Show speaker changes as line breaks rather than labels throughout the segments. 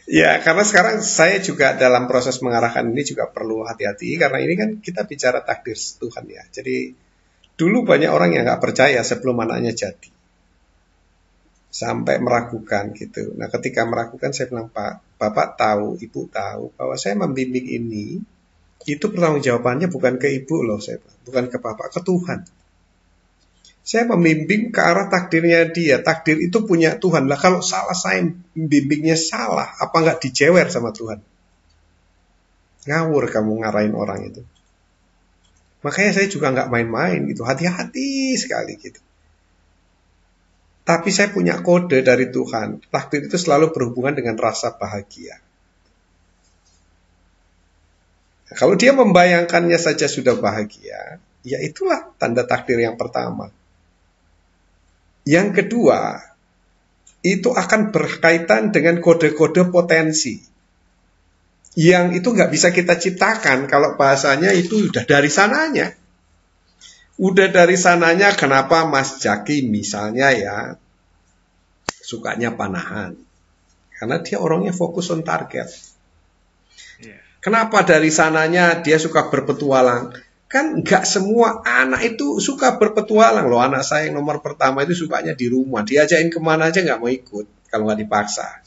Ya, karena sekarang saya juga dalam proses mengarahkan ini juga perlu hati-hati karena ini kan kita bicara takdir Tuhan ya. Jadi dulu banyak orang yang nggak percaya sebelum anaknya jadi, sampai meragukan gitu. Nah, ketika meragukan saya bilang, Pak, Bapak tahu, Ibu tahu bahwa saya membimbing ini itu pertanggungjawabannya bukan ke Ibu loh, saya bilang. Bukan ke Bapak, ke Tuhan. Saya membimbing ke arah takdirnya dia. Takdir itu punya Tuhan. Lah kalau salah saya bimbingnya salah, apa nggak dijewer sama Tuhan? Ngawur kamu ngarahin orang itu. Makanya saya juga nggak main-main gitu. Hati-hati sekali gitu. Tapi saya punya kode dari Tuhan. Takdir itu selalu berhubungan dengan rasa bahagia. Nah, kalau dia membayangkannya saja sudah bahagia, ya itulah tanda takdir yang pertama. Yang kedua, itu akan berkaitan dengan kode-kode potensi. Yang itu nggak bisa kita ciptakan, kalau bahasanya itu udah dari sananya. Udah dari sananya, kenapa Mas Jaki misalnya ya, sukanya panahan. Karena dia orangnya fokus on target. Kenapa dari sananya dia suka berpetualang? Kan nggak semua anak itu suka berpetualang loh. Anak saya yang nomor pertama itu sukanya di rumah. Diajakin kemana aja nggak mau ikut kalau nggak dipaksa.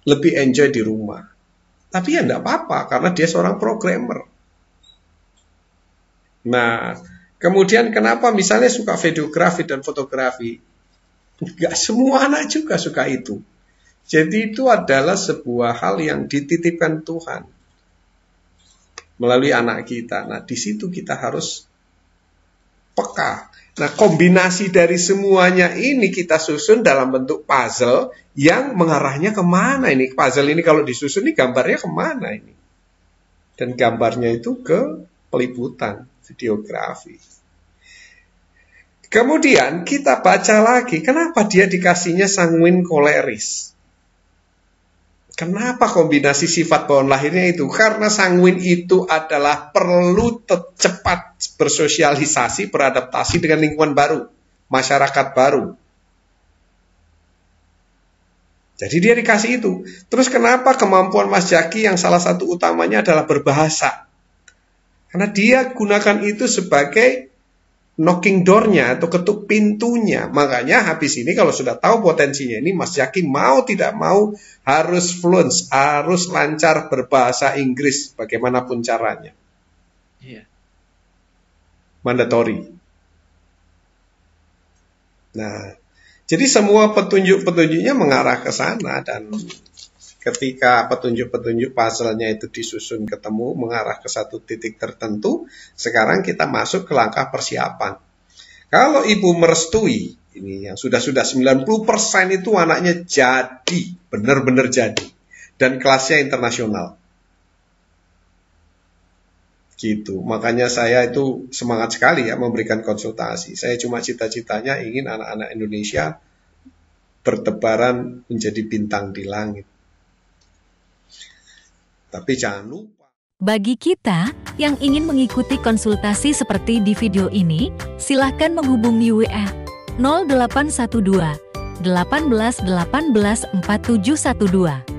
Lebih enjoy di rumah. Tapi ya nggak apa-apa karena dia seorang programmer. Nah, kemudian kenapa misalnya suka videografi dan fotografi? Nggak semua anak juga suka itu. Jadi itu adalah sebuah hal yang dititipkan Tuhan melalui anak kita. Nah, di situ kita harus peka. Nah, kombinasi dari semuanya ini kita susun dalam bentuk puzzle yang mengarahnya kemana ini. Puzzle ini kalau disusun ini gambarnya kemana ini. Dan gambarnya itu ke peliputan, videografi. Kemudian kita baca lagi, kenapa dia dikasihnya sanguin koleris? Kenapa kombinasi sifat bawaan lahirnya itu? Karena sanguin itu adalah perlu cepat bersosialisasi, beradaptasi dengan lingkungan baru, masyarakat baru. Jadi dia dikasih itu. Terus kenapa kemampuan Mas Jaki yang salah satu utamanya adalah berbahasa? Karena dia gunakan itu sebagai knocking door-nya atau ketuk pintunya. Makanya habis ini kalau sudah tahu potensinya ini, Mas Jaki mau tidak mau harus fluent, harus lancar berbahasa Inggris bagaimanapun caranya.
Iya.
Mandatory. Nah, jadi semua petunjuk-petunjuknya mengarah ke sana dan ketika petunjuk-petunjuk puzzle-nya itu disusun ketemu mengarah ke satu titik tertentu, sekarang kita masuk ke langkah persiapan. Kalau ibu merestui, ini yang sudah 90% itu anaknya jadi, benar-benar jadi. Dan kelasnya internasional. Gitu. Makanya saya itu semangat sekali ya memberikan konsultasi. Saya cuma cita-citanya ingin anak-anak Indonesia bertebaran menjadi bintang di langit. Tapi jangan lupa.
Bagi kita yang ingin mengikuti konsultasi seperti di video ini, silahkan menghubungi WA 0812 18 18 4712.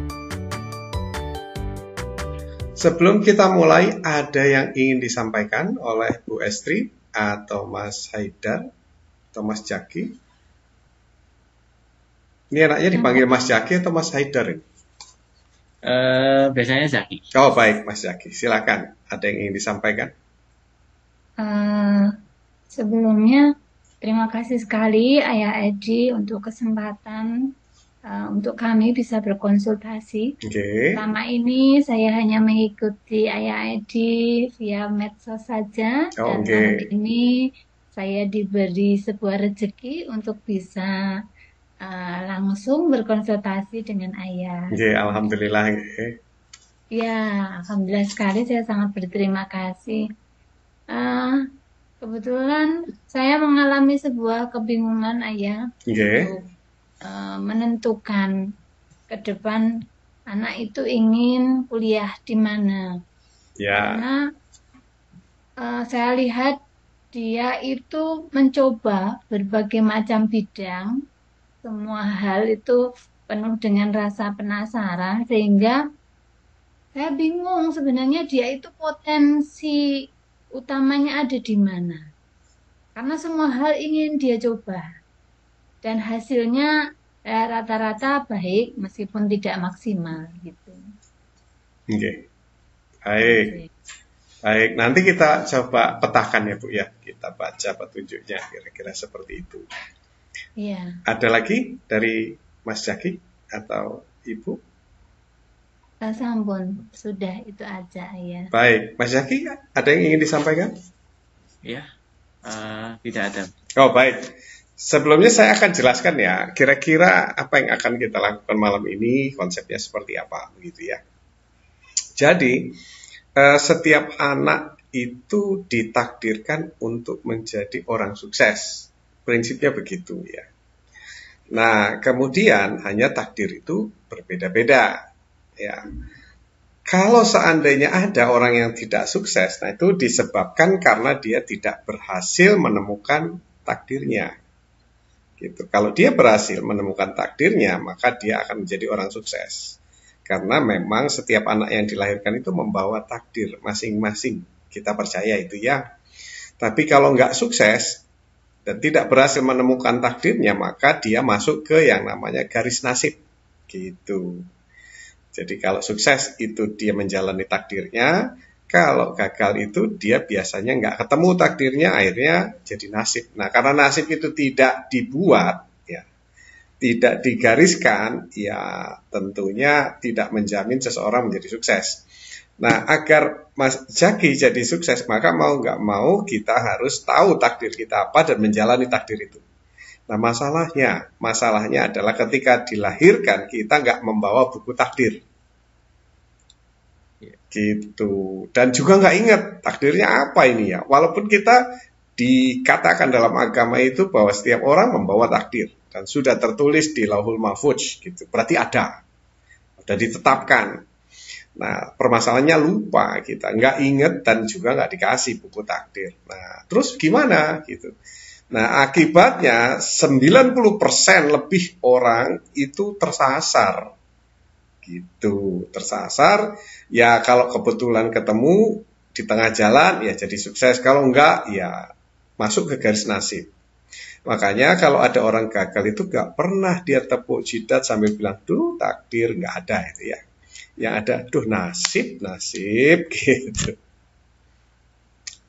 Sebelum kita mulai, ada yang ingin disampaikan oleh Bu Estri atau Mas Haidar atau Mas Jaki? Ini anaknya dipanggil Mas Jaki atau Mas Haidar ini?
Biasanya Zaki.
Oh baik Mas Jaki, silakan. Ada yang ingin disampaikan?
Sebelumnya terima kasih sekali Ayah Edi untuk kesempatan untuk kami bisa berkonsultasi. Selama ini saya hanya mengikuti Ayah Edi via medsos saja, dan tahun ini saya diberi sebuah rezeki untuk bisa langsung berkonsultasi dengan Ayah.
Alhamdulillah.
Ya, alhamdulillah sekali, saya sangat berterima kasih. Kebetulan saya mengalami sebuah kebingungan Ayah untuk menentukan ke depan anak itu ingin kuliah di mana. Karena saya lihat dia itu mencoba berbagai macam bidang, semua hal itu penuh dengan rasa penasaran, sehingga saya bingung sebenarnya dia itu potensi utamanya ada di mana. Karena semua hal ingin dia coba. Dan hasilnya rata-rata baik meskipun tidak maksimal gitu.
Oke. Baik. Baik, nanti kita coba petakan ya Bu ya. Kita baca petunjuknya kira-kira seperti itu.
Iya.
Ada lagi dari Mas Jaki atau Ibu?
Sampun, sudah itu aja ya.
Baik, Mas Jaki ada yang ingin disampaikan?
Ya, tidak ada.
Oh baik, sebelumnya saya akan jelaskan ya, kira-kira apa yang akan kita lakukan malam ini, konsepnya seperti apa, begitu ya. Jadi, setiap anak itu ditakdirkan untuk menjadi orang sukses, prinsipnya begitu ya. Nah, kemudian hanya takdir itu berbeda-beda. Ya, kalau seandainya ada orang yang tidak sukses, nah itu disebabkan karena dia tidak berhasil menemukan takdirnya. Gitu. Kalau dia berhasil menemukan takdirnya, maka dia akan menjadi orang sukses. Karena memang setiap anak yang dilahirkan itu membawa takdir masing-masing. Kita percaya itu ya. Tapi kalau nggak sukses dan tidak berhasil menemukan takdirnya, maka dia masuk ke yang namanya garis nasib. Gitu. Jadi kalau sukses itu dia menjalani takdirnya, kalau gagal itu dia biasanya nggak ketemu takdirnya, akhirnya jadi nasib. Nah karena nasib itu tidak dibuat, ya, tidak digariskan, ya tentunya tidak menjamin seseorang menjadi sukses. Nah agar Mas Jaki jadi sukses, maka mau nggak mau kita harus tahu takdir kita apa dan menjalani takdir itu. Nah masalahnya adalah ketika dilahirkan kita nggak membawa buku takdir. Gitu. Dan juga nggak ingat takdirnya apa ini ya. Walaupun kita dikatakan dalam agama itu bahwa setiap orang membawa takdir dan sudah tertulis di Lauhul Mahfudz gitu. Berarti ada. Sudah ditetapkan. Nah, permasalahannya lupa kita, nggak ingat dan juga nggak dikasih buku takdir. Nah, terus gimana gitu? Nah, akibatnya 90% lebih orang itu tersasar. Gitu, tersasar. Ya kalau kebetulan ketemu di tengah jalan ya jadi sukses, kalau enggak ya masuk ke garis nasib. Makanya kalau ada orang gagal itu gak pernah dia tepuk jidat sambil bilang duh takdir, nggak ada itu ya. Yang ada duh nasib gitu.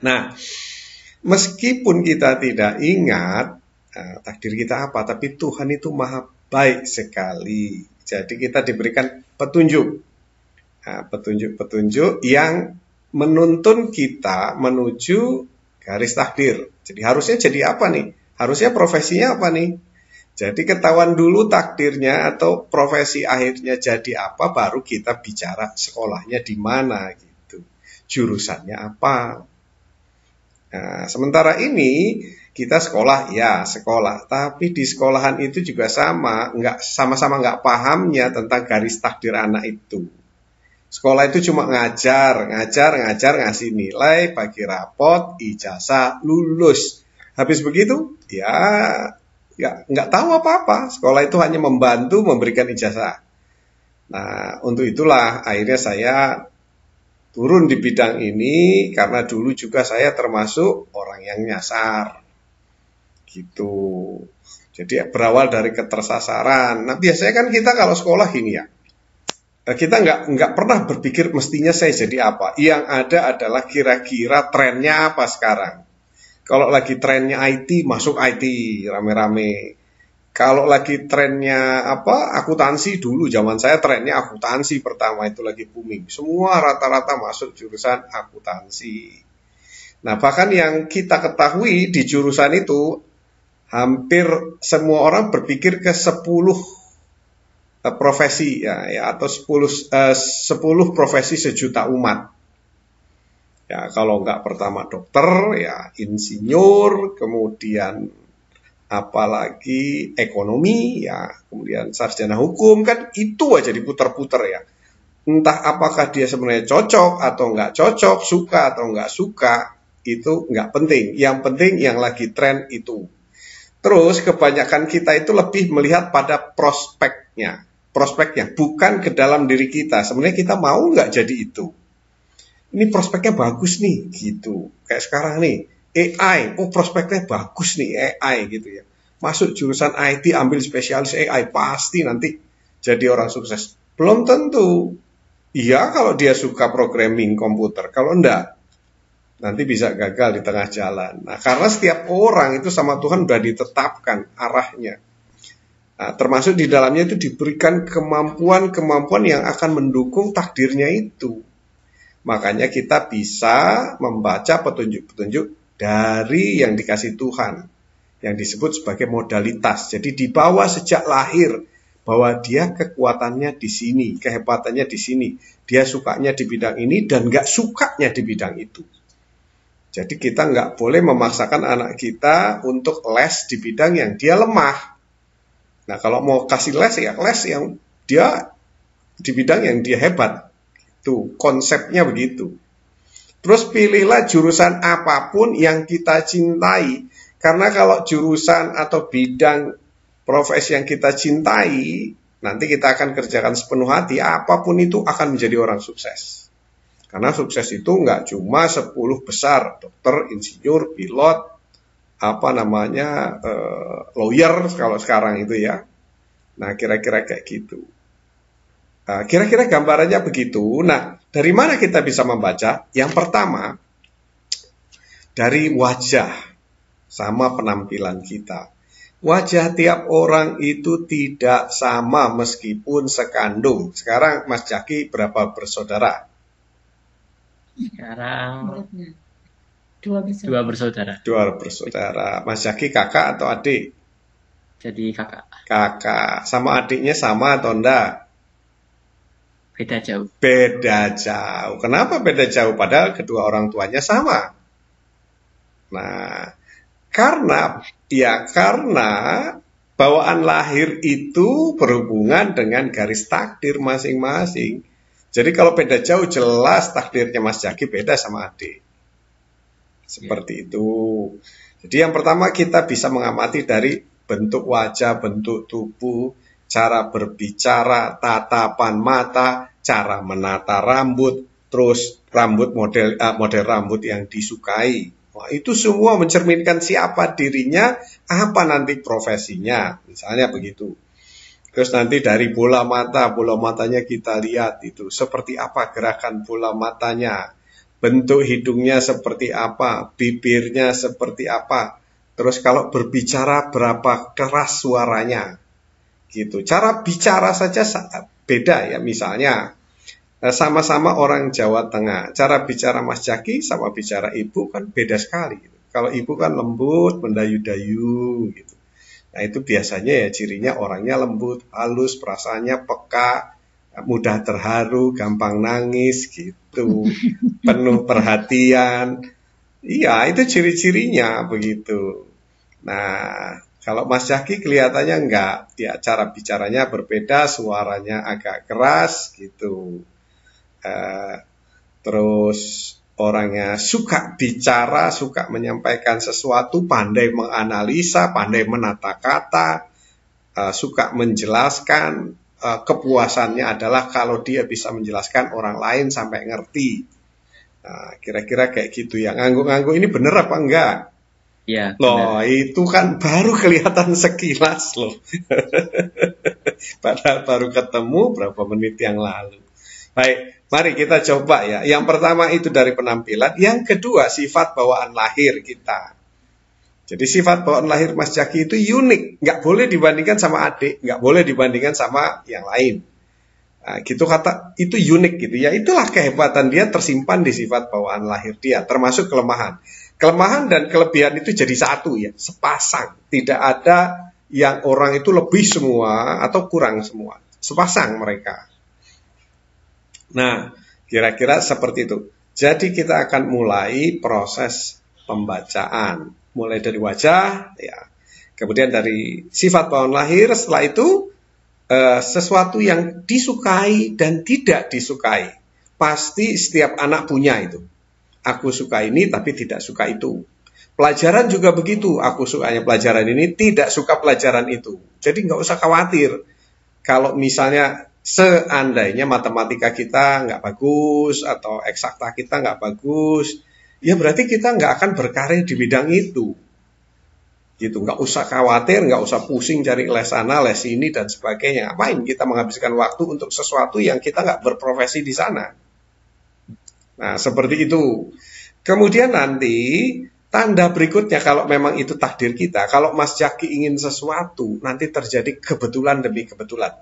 Nah, meskipun kita tidak ingat takdir kita apa, tapi Tuhan itu maha baik sekali. Jadi kita diberikan petunjuk. Nah, petunjuk-petunjuk yang menuntun kita menuju garis takdir. Jadi harusnya jadi apa nih? Harusnya profesinya apa nih? Jadi ketahuan dulu takdirnya atau profesi akhirnya jadi apa, baru kita bicara sekolahnya di mana gitu. Jurusannya apa. Nah, sementara ini kita sekolah, ya sekolah, tapi di sekolahan itu juga sama-sama nggak pahamnya tentang garis takdir anak itu. Sekolah itu cuma ngajar, ngasih nilai, bagi rapot, ijazah, lulus. Habis begitu, ya nggak tahu apa-apa. Sekolah itu hanya membantu memberikan ijazah. Nah, untuk itulah akhirnya saya turun di bidang ini, karena dulu juga saya termasuk orang yang nyasar. Gitu. Jadi berawal dari ketersasaran. Nah biasanya kan kita kalau sekolah gini ya, kita nggak pernah berpikir mestinya saya jadi apa. Yang ada adalah kira-kira trennya apa sekarang. Kalau lagi trennya IT, masuk IT rame-rame. Kalau lagi trennya akuntansi, dulu zaman saya trennya akuntansi pertama itu lagi booming. Semua rata-rata masuk jurusan akuntansi. Nah bahkan yang kita ketahui di jurusan itu, hampir semua orang berpikir ke 10 profesi ya atau 10 profesi sejuta umat. Ya kalau nggak pertama dokter, ya insinyur, kemudian apalagi ekonomi, ya kemudian sarjana hukum, kan itu aja diputar-putar ya. Entah apakah dia sebenarnya cocok atau nggak cocok, suka atau nggak suka, itu nggak penting. Yang penting yang lagi tren itu. Terus kebanyakan kita itu lebih melihat pada prospeknya. prospeknya, bukan ke dalam diri kita. Sebenarnya kita mau nggak jadi itu. Ini prospeknya bagus nih, gitu. Kayak sekarang nih, AI, oh prospeknya bagus nih AI gitu ya. Masuk jurusan IT, ambil spesialis AI, pasti nanti jadi orang sukses. Belum tentu. Iya kalau dia suka programming komputer, kalau enggak, nanti bisa gagal di tengah jalan. Nah, karena setiap orang itu sama Tuhan sudah ditetapkan arahnya. Nah, termasuk di dalamnya itu diberikan kemampuan-kemampuan yang akan mendukung takdirnya itu. Makanya kita bisa membaca petunjuk-petunjuk dari yang dikasih Tuhan, yang disebut sebagai modalitas. Jadi dibawa sejak lahir, bahwa dia kekuatannya di sini, kehebatannya di sini. Dia sukanya di bidang ini dan nggak sukanya di bidang itu. Jadi kita nggak boleh memaksakan anak kita untuk les di bidang yang dia lemah. Nah, kalau mau kasih les, ya les yang dia di bidang yang dia hebat. Itu konsepnya begitu. Terus pilihlah jurusan apapun yang kita cintai. Karena kalau jurusan atau bidang profesi yang kita cintai, nanti kita akan kerjakan sepenuh hati, apapun itu akan menjadi orang sukses. Karena sukses itu nggak cuma 10 besar, dokter, insinyur, pilot, lawyer kalau sekarang itu ya. Nah, kira-kira kayak gitu. Kira-kira gambarannya begitu. Nah, dari mana kita bisa membaca? Yang pertama, dari wajah sama penampilan kita. Wajah tiap orang itu tidak sama meskipun sekandung. Sekarang Mas Jaki berapa bersaudara?
Sekarang
Dua bersaudara.
Dua bersaudara.
Mas Jaki kakak atau adik?
Jadi kakak.
Kakak. Sama adiknya sama atau enggak?
Beda jauh.
Beda jauh. Kenapa beda jauh? Padahal kedua orang tuanya sama. Nah, karena bawaan lahir itu berhubungan dengan garis takdir masing-masing. Jadi kalau beda jauh, jelas takdirnya Mas Jaki beda sama adik. Seperti itu. Jadi yang pertama kita bisa mengamati dari bentuk wajah, bentuk tubuh, cara berbicara, tatapan mata, cara menata rambut, terus model rambut yang disukai. Wah, itu semua mencerminkan siapa dirinya, apa nanti profesinya, misalnya begitu. Terus nanti dari bola matanya kita lihat itu seperti apa gerakan bola matanya, bentuk hidungnya seperti apa, bibirnya seperti apa. Terus kalau berbicara berapa keras suaranya, gitu. Cara bicara saja beda ya, misalnya sama-sama orang Jawa Tengah, cara bicara Mas Jaki sama bicara ibu kan beda sekali. Gitu. Kalau ibu kan lembut, mendayu-dayu, gitu. Nah itu biasanya ya cirinya orangnya lembut, halus, perasaannya peka, mudah terharu, gampang nangis, gitu, penuh perhatian. Iya, itu ciri-cirinya begitu. Nah, kalau Mas Jaki kelihatannya enggak, ya cara bicaranya berbeda, suaranya agak keras gitu. Terus orangnya suka bicara, suka menyampaikan sesuatu, pandai menganalisa, pandai menata kata, suka menjelaskan. Kepuasannya adalah kalau dia bisa menjelaskan orang lain sampai ngerti. Nah, kira-kira kayak gitu ya. Ngangguk-ngangguk ini bener apa enggak?
Ya,
loh, itu kan baru kelihatan sekilas loh. Padahal baru ketemu berapa menit yang lalu. Baik, mari kita coba ya. Yang pertama itu dari penampilan. Yang kedua sifat bawaan lahir kita. Jadi sifat bawaan lahir Mas Jaki itu unik. Nggak boleh dibandingkan sama adik. Nggak boleh dibandingkan sama yang lain. Nah, gitu kata, itu unik gitu ya. Itulah kehebatan dia tersimpan di sifat bawaan lahir dia. Termasuk kelemahan. Kelemahan dan kelebihan itu jadi satu ya. Sepasang. Tidak ada yang orang itu lebih semua atau kurang semua. Sepasang mereka. Nah, kira-kira seperti itu. Jadi kita akan mulai proses pembacaan. Mulai dari wajah, ya. Kemudian dari sifat bawaan lahir, setelah itu sesuatu yang disukai dan tidak disukai. Pasti setiap anak punya itu. Aku suka ini tapi tidak suka itu. Pelajaran juga begitu. Aku sukanya pelajaran ini, tidak suka pelajaran itu. Jadi nggak usah khawatir. kalau misalnya seandainya matematika kita nggak bagus atau eksakta kita nggak bagus, ya berarti kita nggak akan berkarir di bidang itu. Gitu, nggak usah khawatir, nggak usah pusing cari les sana, les ini dan sebagainya. Ngapain kita menghabiskan waktu untuk sesuatu yang kita nggak berprofesi di sana? Nah, seperti itu. Kemudian nanti tanda berikutnya kalau memang itu takdir kita, kalau Mas Jaki ingin sesuatu, nanti terjadi kebetulan demi kebetulan.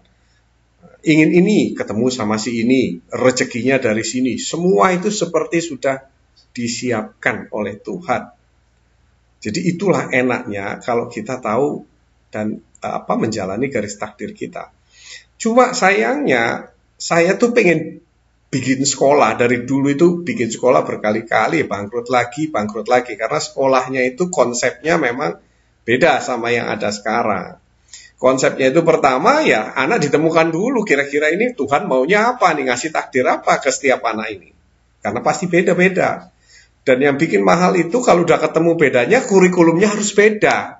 Ingin ini, ketemu sama si ini, rezekinya dari sini. Semua itu seperti sudah disiapkan oleh Tuhan. Jadi itulah enaknya kalau kita tahu dan menjalani garis takdir kita. Cuma sayangnya, saya tuh pengen bikin sekolah. Dari dulu itu bikin sekolah berkali-kali, bangkrut lagi. Karena sekolahnya itu konsepnya memang beda sama yang ada sekarang. Konsepnya itu pertama ya, anak ditemukan dulu kira-kira ini Tuhan maunya apa nih, ngasih takdir apa ke setiap anak ini. Karena pasti beda-beda. Dan yang bikin mahal itu kalau udah ketemu bedanya, kurikulumnya harus beda.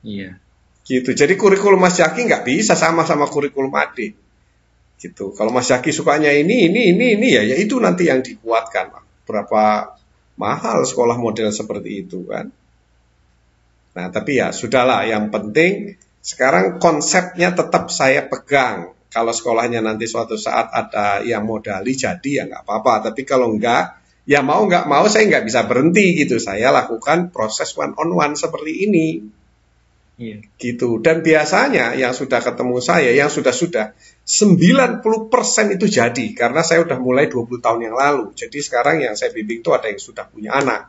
Iya.
Gitu. Jadi kurikulum Mas Jaki nggak bisa sama-sama kurikulum adik. Gitu. Kalau Mas Jaki sukanya ini ya itu nanti yang dikuatkan. Berapa mahal sekolah model seperti itu kan. Nah, tapi ya sudahlah, yang penting sekarang konsepnya tetap saya pegang. Kalau sekolahnya nanti suatu saat ada yang modali jadi ya nggak apa-apa. Tapi kalau enggak, ya mau nggak mau saya nggak bisa berhenti gitu. Saya lakukan proses one on one seperti ini.
Iya.
Gitu. Dan biasanya yang sudah ketemu saya, yang sudah 90% itu jadi. Karena saya udah mulai 20 tahun yang lalu. Jadi sekarang yang saya bimbing itu ada yang sudah punya anak.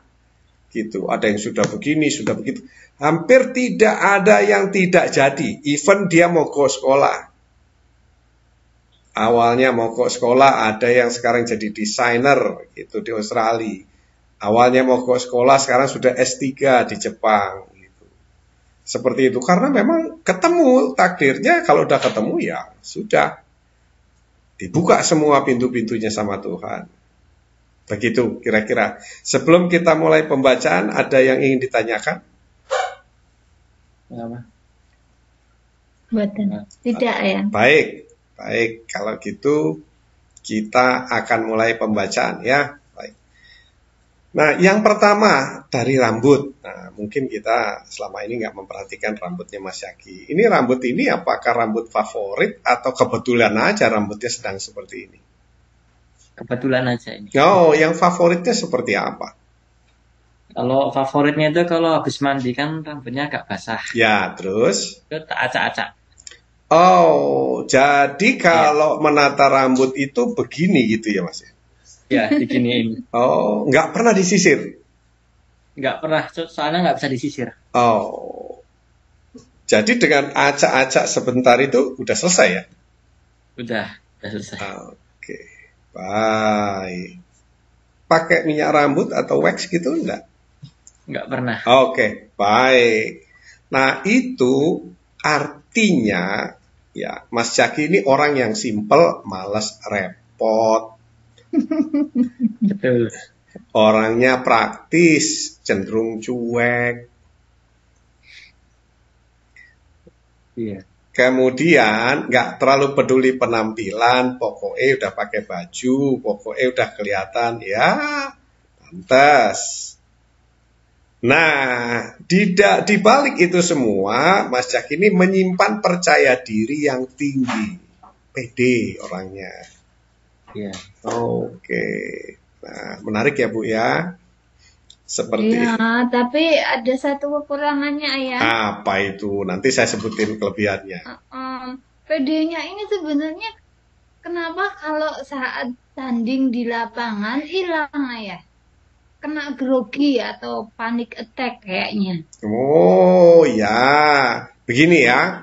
Gitu. Ada yang sudah begini, sudah begitu. Hampir tidak ada yang tidak jadi. Even dia mau ke sekolah. Awalnya mau ke sekolah, ada yang sekarang jadi desainer gitu di Australia. Awalnya mau ke sekolah, sekarang sudah S3 di Jepang gitu. Seperti itu, karena memang ketemu takdirnya. Kalau udah ketemu ya sudah dibuka semua pintu-pintunya sama Tuhan. Begitu kira-kira. Sebelum kita mulai pembacaan, ada yang ingin ditanyakan?
Apa?
Tidak ya.
Baik, kalau gitu kita akan mulai pembacaan ya. Baik. Nah, yang pertama dari rambut. Nah, mungkin kita selama ini nggak memperhatikan rambutnya Mas Jaki. Ini rambut ini apakah rambut favorit atau kebetulan aja rambutnya sedang seperti ini?
Kebetulan aja ini.
Oh, yang favoritnya seperti apa?
Kalau favoritnya itu kalau habis mandi kan rambutnya agak basah.
Ya, terus?
Itu tak acak-acak.
Oh, jadi kalau menata rambut itu begini gitu ya Mas?
Ya, diginiin.
Oh, nggak pernah disisir?
Nggak pernah, soalnya nggak bisa disisir.
Oh, jadi dengan acak-acak sebentar itu udah selesai ya?
Udah selesai.
Oke, baik. Pakai minyak rambut atau wax gitu enggak?
Nggak pernah.
Oke, baik. Nah, itu artinya ya Mas Jaki ini orang yang simple, malas repot.
Betul.
Orangnya praktis, cenderung cuek.
Iya.
Kemudian nggak terlalu peduli penampilan, pokoknya udah pakai baju, pokoknya udah kelihatan ya pantas. Nah, di balik itu semua, Mas Jaki ini menyimpan percaya diri yang tinggi. Pede orangnya.
Iya.
Oke. Nah, menarik ya Bu ya. Seperti
Iya, tapi ada satu kekurangannya ya.
Apa itu? Nanti saya sebutin kelebihannya.
PD-nya ini sebenarnya kenapa kalau saat tanding di lapangan hilang ya? Kena grogi atau panic attack kayaknya.
Oh ya, begini ya.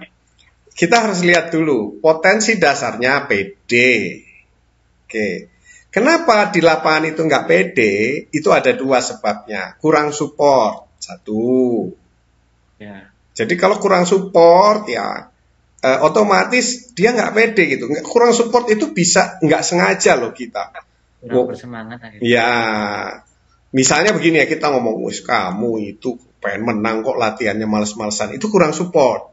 Kita harus lihat dulu potensi dasarnya PD. Oke, kenapa di lapangan itu nggak pede? Itu ada dua sebabnya. Kurang support, satu.
Ya.
Jadi kalau kurang support ya otomatis dia nggak pede gitu. Kurang support itu bisa nggak sengaja loh kita.
Kurang bersemangat akhirnya.
Ya, misalnya begini ya, kita ngomong, wis kamu itu pengen menang kok latihannya males-malesan. Itu kurang support.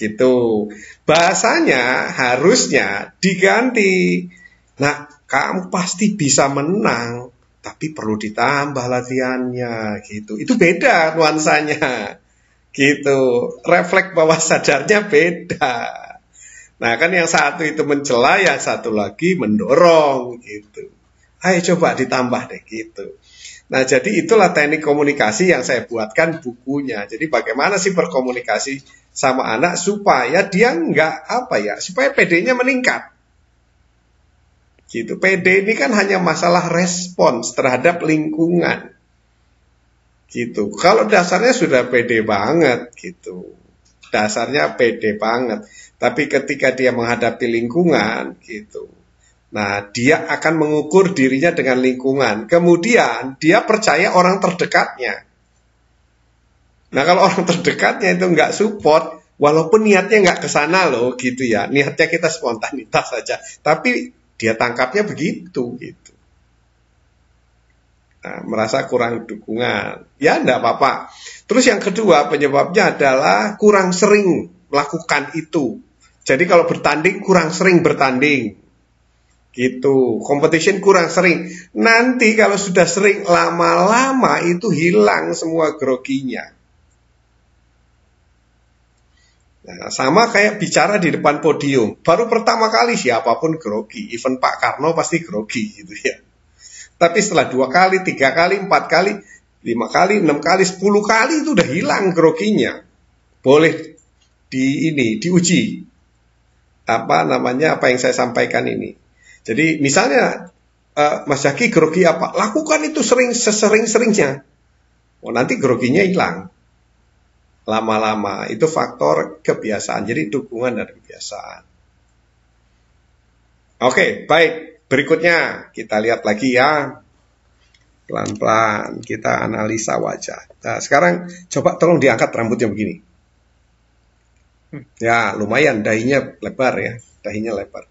Gitu. Bahasanya harusnya diganti. Nah, kamu pasti bisa menang, tapi perlu ditambah latihannya gitu. Itu beda nuansanya. Gitu. Refleks bawah sadarnya beda. Nah, kan yang satu itu mencela, yang satu lagi mendorong gitu. Ayo coba ditambah deh gitu. Nah, jadi itulah teknik komunikasi yang saya buatkan bukunya. Jadi bagaimana sih berkomunikasi sama anak supaya dia supaya PD-nya meningkat. Gitu. PD ini kan hanya masalah respons terhadap lingkungan. Gitu. Kalau dasarnya sudah PD banget gitu. Dasarnya PD banget. Tapi ketika dia menghadapi lingkungan gitu. Nah, dia akan mengukur dirinya dengan lingkungan. Kemudian dia percaya orang terdekatnya. Nah, kalau orang terdekatnya itu nggak support, walaupun niatnya nggak ke sana loh gitu ya. Niatnya kita spontanitas saja. Tapi dia tangkapnya begitu gitu. Nah, merasa kurang dukungan. Ya, enggak apa-apa. Terus yang kedua penyebabnya adalah kurang sering melakukan itu. Jadi kalau bertanding kurang sering bertanding. Gitu. Competition kurang sering. Nanti kalau sudah sering lama-lama itu hilang semua groginya. Nah, sama kayak bicara di depan podium. Baru pertama kali siapapun grogi. Even Pak Karno pasti grogi gitu ya. Tapi setelah 2 kali, 3 kali, 4 kali, 5 kali, 6 kali, 10 kali itu udah hilang groginya. Boleh diuji. Apa yang saya sampaikan ini. Jadi misalnya Mas Zaki grogi apa? Lakukan itu sesering-seringnya. Nanti groginya hilang. Lama-lama itu faktor kebiasaan. Jadi dukungan dari kebiasaan. Oke, baik. Berikutnya kita lihat lagi ya. Pelan-pelan kita analisa wajah. Nah, sekarang coba tolong diangkat rambutnya begini. Ya, lumayan dahinya lebar ya. Dahinya lebar.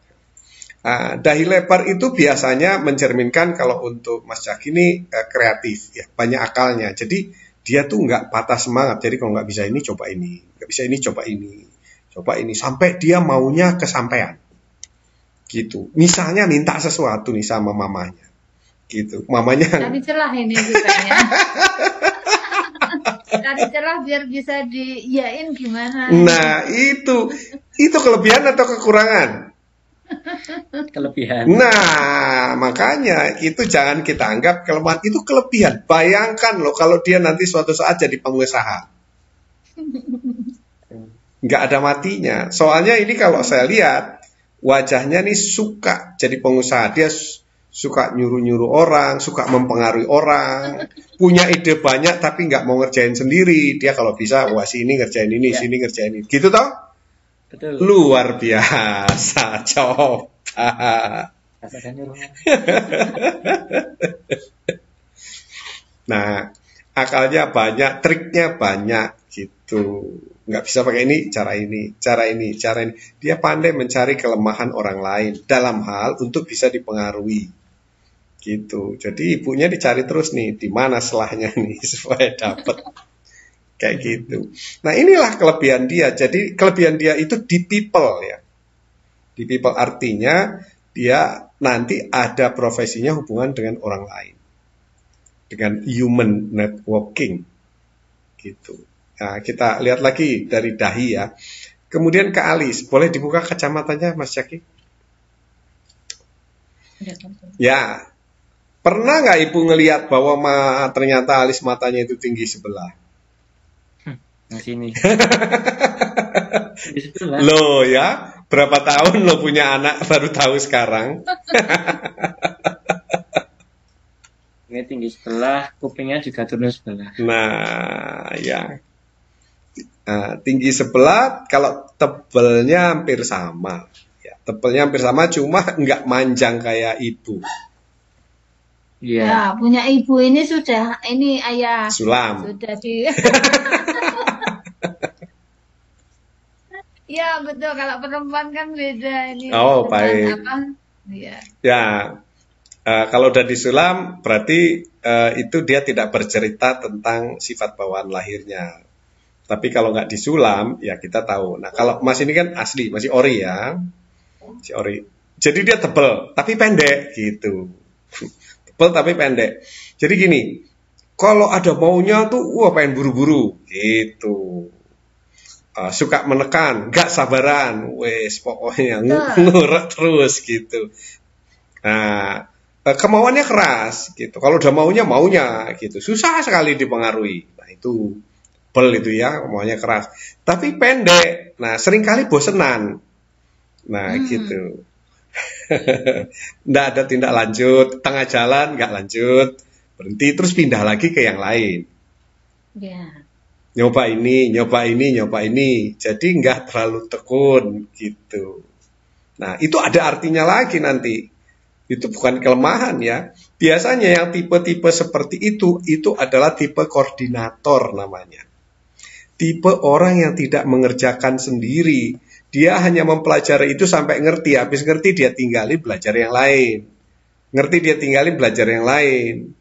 Dahi lebar itu biasanya mencerminkan kalau untuk Mas Zaki ini kreatif ya, banyak akalnya. Jadi dia tuh nggak patah semangat. Jadi kalau nggak bisa ini coba ini, nggak bisa ini coba ini sampai dia maunya kesampaian. Gitu. Misalnya minta sesuatu nih sama mamanya. Gitu. Mamanya
cari celah ini bukannya. Cari celah biar bisa diiyain gimana.
Nah, itu kelebihan atau kekurangan?
Kelebihan.
Nah, makanya itu jangan kita anggap kelemahan, itu kelebihan. Bayangkan loh kalau dia nanti suatu saat jadi pengusaha. Nggak ada matinya. Soalnya ini kalau saya lihat, wajahnya nih suka jadi pengusaha. Dia suka nyuruh-nyuruh orang, suka mempengaruhi orang. Punya ide banyak tapi nggak mau ngerjain sendiri. Dia kalau bisa, sini ngerjain ini, sini ngerjain ini. Gitu toh?
Betul.
Luar biasa, coba. Nah, akalnya banyak, triknya banyak gitu. Nggak bisa pakai ini, cara ini. Dia pandai mencari kelemahan orang lain dalam hal untuk bisa dipengaruhi. Gitu. Jadi ibunya dicari terus nih, di mana selahnya nih supaya dapat. Kayak gitu. Nah, inilah kelebihan dia. Jadi kelebihan dia itu di people ya. Di people artinya dia nanti ada profesinya hubungan dengan orang lain. Dengan human networking. Gitu. Nah, kita lihat lagi dari dahi ya. Kemudian ke alis. Boleh dibuka kacamatanya Mas Zaki? Ya. Pernah nggak Ibu ngelihat bahwa ternyata alis matanya itu tinggi sebelah?
Nah, sini.
Loh ya, berapa tahun lo punya anak baru tahu sekarang?
Ini tinggi sebelah, kupingnya juga turun sebelah.
Nah, ya. Tinggi sebelah, kalau tebelnya hampir sama. Ya, tebelnya hampir sama, cuma nggak manjang kayak ibu.
Iya.
Ya, punya ibu ini ayah.
Sulam.
Sudah di. Ya betul, kalau perempuan kan beda ini.
Oh baik. Ya, kalau udah disulam berarti itu dia tidak bercerita tentang sifat bawaan lahirnya. Tapi kalau nggak disulam, ya kita tahu. Nah, kalau emas ini kan asli, masih ori ya. Masih ori. Jadi dia tebel, tapi pendek gitu. Tebel tapi pendek. Jadi gini, kalau ada maunya tuh, wah pengen buru-buru gitu. Suka menekan, nggak sabaran, wes pokoknya ngurek terus gitu. Nah, kemauannya keras gitu. Kalau udah maunya gitu. Susah sekali dipengaruhi. Nah, itu bel itu ya, maunya keras. Tapi pendek. Nah, seringkali bosenan. Nah, gitu. Nggak ada tindak lanjut, tengah jalan nggak lanjut, berhenti terus pindah lagi ke yang lain.
Ya.
Nyoba ini. Jadi nggak terlalu tekun gitu. Nah, itu ada artinya lagi nanti. Itu bukan kelemahan ya. Biasanya yang tipe-tipe seperti itu adalah tipe koordinator namanya. Tipe orang yang tidak mengerjakan sendiri. Dia hanya mempelajari itu sampai ngerti. Habis ngerti dia tinggalin belajar yang lain. Ngerti dia tinggalin belajar yang lain.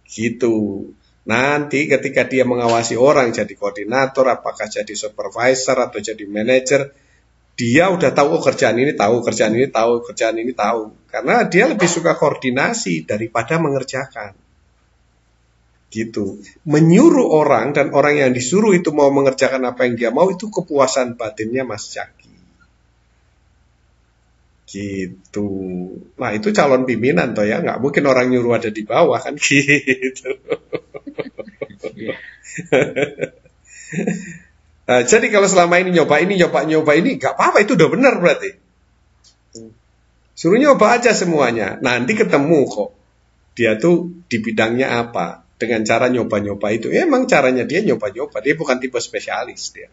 Gitu. Nanti ketika dia mengawasi orang jadi koordinator, apakah jadi supervisor atau jadi manajer, dia udah tahu kerjaan ini tahu. Karena dia lebih suka koordinasi daripada mengerjakan. Gitu. Menyuruh orang dan orang yang disuruh itu mau mengerjakan apa yang dia mau, itu kepuasan batinnya Mas Jaki. Gitu. Nah, itu calon pimpinan toh ya, nggak mungkin orang nyuruh ada di bawah kan gitu. Nah, jadi kalau selama ini nyoba ini nggak apa-apa, itu udah benar berarti. Suruh nyoba aja semuanya. Nanti ketemu kok. Dia tuh di bidangnya apa. Dengan cara nyoba-nyoba itu. Emang caranya dia nyoba-nyoba. Dia bukan tipe spesialis dia.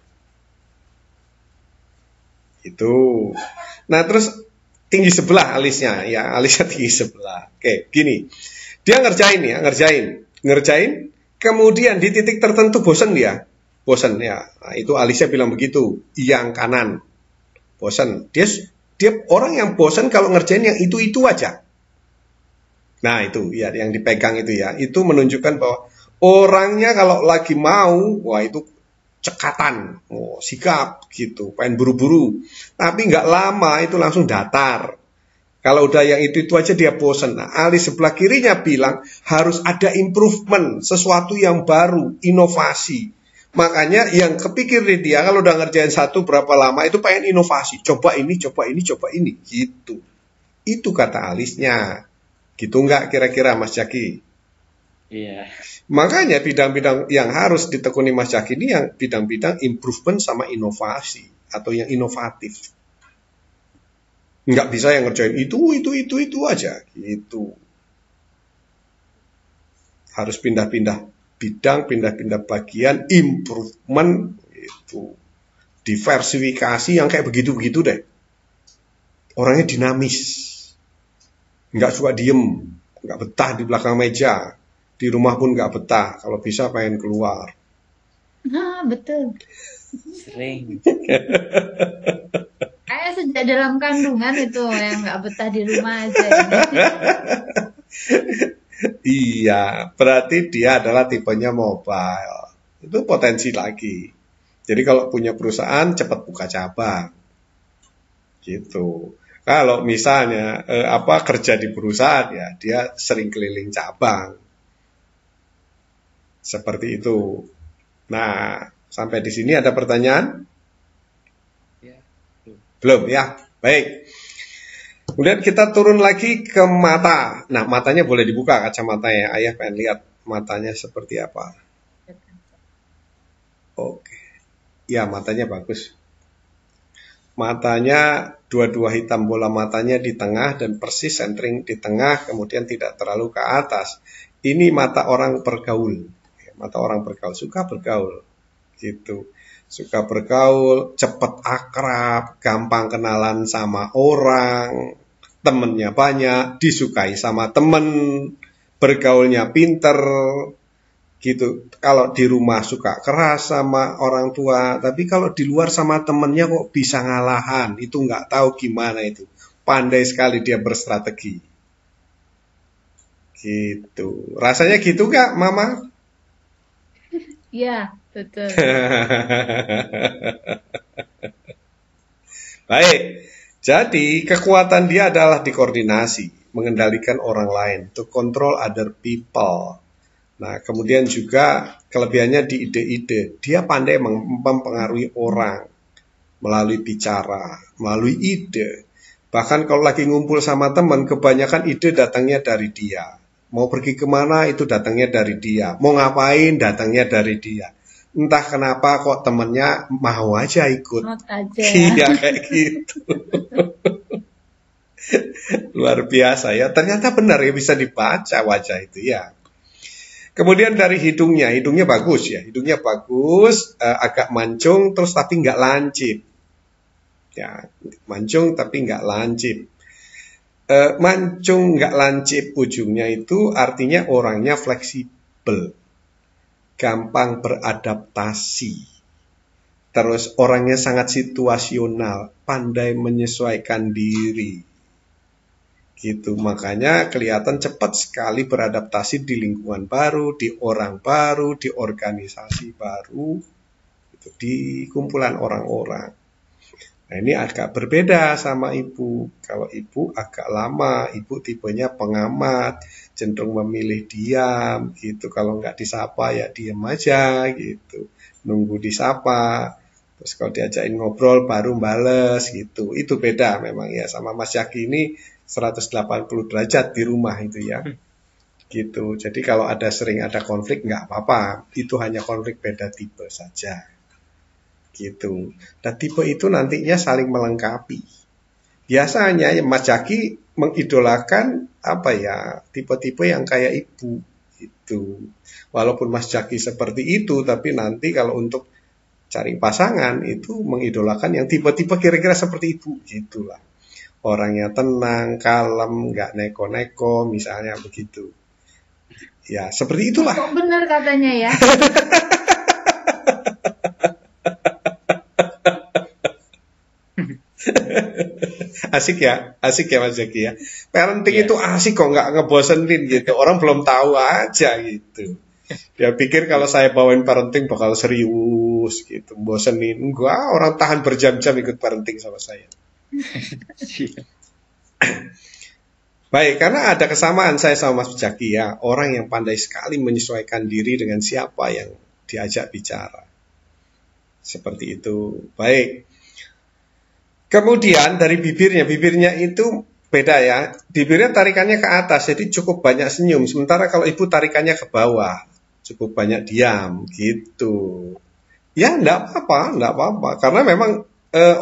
Itu. Nah, terus tinggi sebelah alisnya. Ya, alisnya tinggi sebelah. Oke, gini. Dia ngerjain. Kemudian di titik tertentu bosen dia. Bosen ya. Nah, itu alisnya bilang begitu. Yang kanan. Bosen. Dia orang yang bosen kalau ngerjain yang itu aja. Nah, itu ya yang dipegang itu ya. Itu menunjukkan bahwa orangnya kalau lagi mau, wah itu cekatan, sikap gitu, pengen buru-buru. Tapi nggak lama itu langsung datar. Kalau udah yang itu aja dia bosen. Nah, alis sebelah kirinya bilang harus ada improvement, sesuatu yang baru, inovasi. Makanya yang kepikir di dia kalau udah ngerjain satu berapa lama itu pengen inovasi. Coba ini gitu. Itu kata alisnya. Gitu nggak kira-kira Mas Jaki?
Iya.
Makanya bidang-bidang yang harus ditekuni Mas Jaki ini yang bidang-bidang improvement sama inovasi atau yang inovatif. Nggak bisa yang ngerjain itu aja gitu. Harus pindah-pindah bidang, pindah-pindah bagian, improvement itu. Diversifikasi yang kayak begitu-begitu deh. Orangnya dinamis. Nggak suka diem, nggak betah di belakang meja, di rumah pun nggak betah, kalau bisa pengen keluar.
Nah, betul.
Sering.
Kayak sejak dalam kandungan itu yang nggak betah di rumah aja.
Iya, berarti dia adalah tipenya mobile. Itu potensi lagi. Jadi kalau punya perusahaan cepat buka cabang, gitu. Kalau misalnya kerja di perusahaan ya dia sering keliling cabang. Seperti itu. Nah, sampai di sini ada pertanyaan?
Ya,
belum ya. Baik. Kemudian kita turun lagi ke mata. Nah, matanya boleh dibuka kacamatanya. Ayah pengen lihat matanya seperti apa. Oke. Ya, matanya bagus. Matanya dua-dua hitam, bola matanya di tengah dan persis centering di tengah, kemudian tidak terlalu ke atas. Ini mata orang bergaul. Mata orang bergaul, suka bergaul. Gitu. Suka bergaul, cepat akrab, gampang kenalan sama orang, temennya banyak, disukai sama temen, bergaulnya pinter. Gitu. Kalau di rumah suka keras sama orang tua, tapi kalau di luar sama temennya kok bisa ngalahan, itu nggak tahu gimana itu. Pandai sekali dia berstrategi. Gitu. Rasanya gitu nggak, Mama?
Iya, Betul.
Baik, jadi kekuatan dia adalah di koordinasi, mengendalikan orang lain, to control other people. Nah, kemudian juga kelebihannya di ide-ide. Dia pandai mempengaruhi orang melalui bicara, melalui ide. Bahkan kalau lagi ngumpul sama teman, kebanyakan ide datangnya dari dia. Mau pergi kemana itu datangnya dari dia. Mau ngapain datangnya dari dia. Entah kenapa kok temennya mau aja ikut. Iya kayak gitu. Luar biasa ya. Ternyata benar ya, bisa dibaca wajah itu ya. Kemudian dari hidungnya bagus ya. Hidungnya bagus, agak mancung terus tapi nggak lancip. Ya, mancung tapi nggak lancip. Mancung nggak lancip ujungnya itu artinya orangnya fleksibel. Gampang beradaptasi, terus orangnya sangat situasional, pandai menyesuaikan diri, gitu. Makanya kelihatan cepat sekali beradaptasi di lingkungan baru, di orang baru, di organisasi baru, gitu, di kumpulan orang-orang. Nah ini agak berbeda sama ibu. Kalau ibu agak lama, ibu tipenya pengamat, cenderung memilih diam gitu. Kalau nggak disapa ya diam aja gitu. Nunggu disapa. Terus kalau diajakin ngobrol baru bales gitu. Itu beda memang ya sama Mas Jaki ini 180 derajat di rumah itu ya. Gitu. Jadi kalau sering ada konflik nggak apa-apa. Itu hanya konflik beda tipe saja. Gitu. Dan tipe itu nantinya saling melengkapi. Biasanya Mas Jaki mengidolakan tipe-tipe yang kayak ibu itu. Walaupun Mas Jaki seperti itu, tapi nanti kalau untuk cari pasangan itu mengidolakan yang tipe-tipe kira-kira seperti ibu gitulah. Orangnya tenang, kalem, nggak neko-neko, misalnya begitu. Ya seperti itulah.
Kok benar katanya ya.
Asik ya Mas Jaki ya. Parenting itu asik kok, nggak ngebosenin gitu. Orang belum tahu aja gitu. Dia pikir kalau saya bawain parenting bakal serius gitu, bosenin. Enggak, orang tahan berjam-jam ikut parenting sama saya. Baik, karena ada kesamaan saya sama Mas Jaki ya. Orang yang pandai sekali menyesuaikan diri dengan siapa yang diajak bicara. Seperti itu. Baik. Kemudian dari bibirnya itu beda ya. Bibirnya tarikannya ke atas, jadi cukup banyak senyum. Sementara kalau ibu tarikannya ke bawah, cukup banyak diam gitu. Ya enggak apa-apa. Karena memang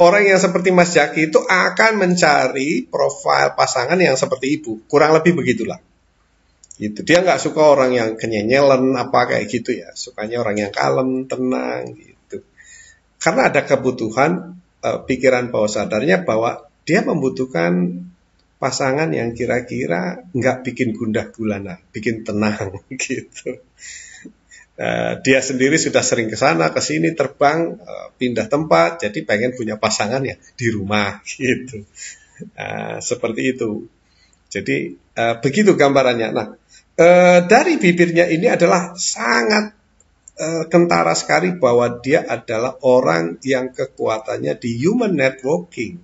orang yang seperti Mas Jaki itu akan mencari profil pasangan yang seperti ibu. Kurang lebih begitulah. Gitu. Dia nggak suka orang yang kenyenyelan kayak gitu ya. Sukanya orang yang kalem, tenang gitu. Karena ada kebutuhan pikiran bawah sadarnya bahwa dia membutuhkan pasangan yang kira-kira nggak bikin gundah gulana, bikin tenang gitu. Dia sendiri sudah sering ke sana, ke sini, terbang, pindah tempat, jadi pengen punya pasangan ya di rumah gitu. Seperti itu. Jadi begitu gambarannya. Nah, dari bibirnya ini adalah sangat kentara sekali bahwa dia adalah orang yang kekuatannya di human networking,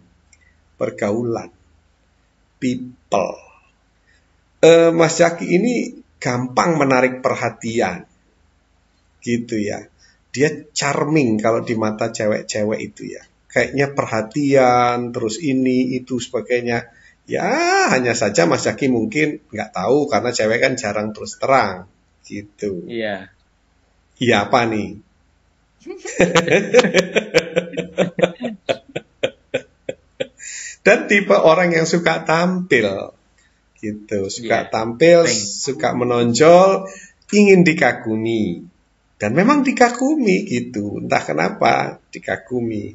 pergaulan, people. Mas Jaki ini gampang menarik perhatian, gitu ya. Dia charming kalau di mata cewek-cewek itu ya. Kayaknya perhatian, terus ini, itu, sebagainya. Ya, hanya saja Mas Jaki mungkin nggak tahu karena cewek kan jarang terus terang, gitu.
Iya.
Iya apa nih? Dan tipe orang yang suka tampil, gitu, suka tampil, suka menonjol, ingin dikagumi, dan memang dikagumi gitu, entah kenapa dikagumi,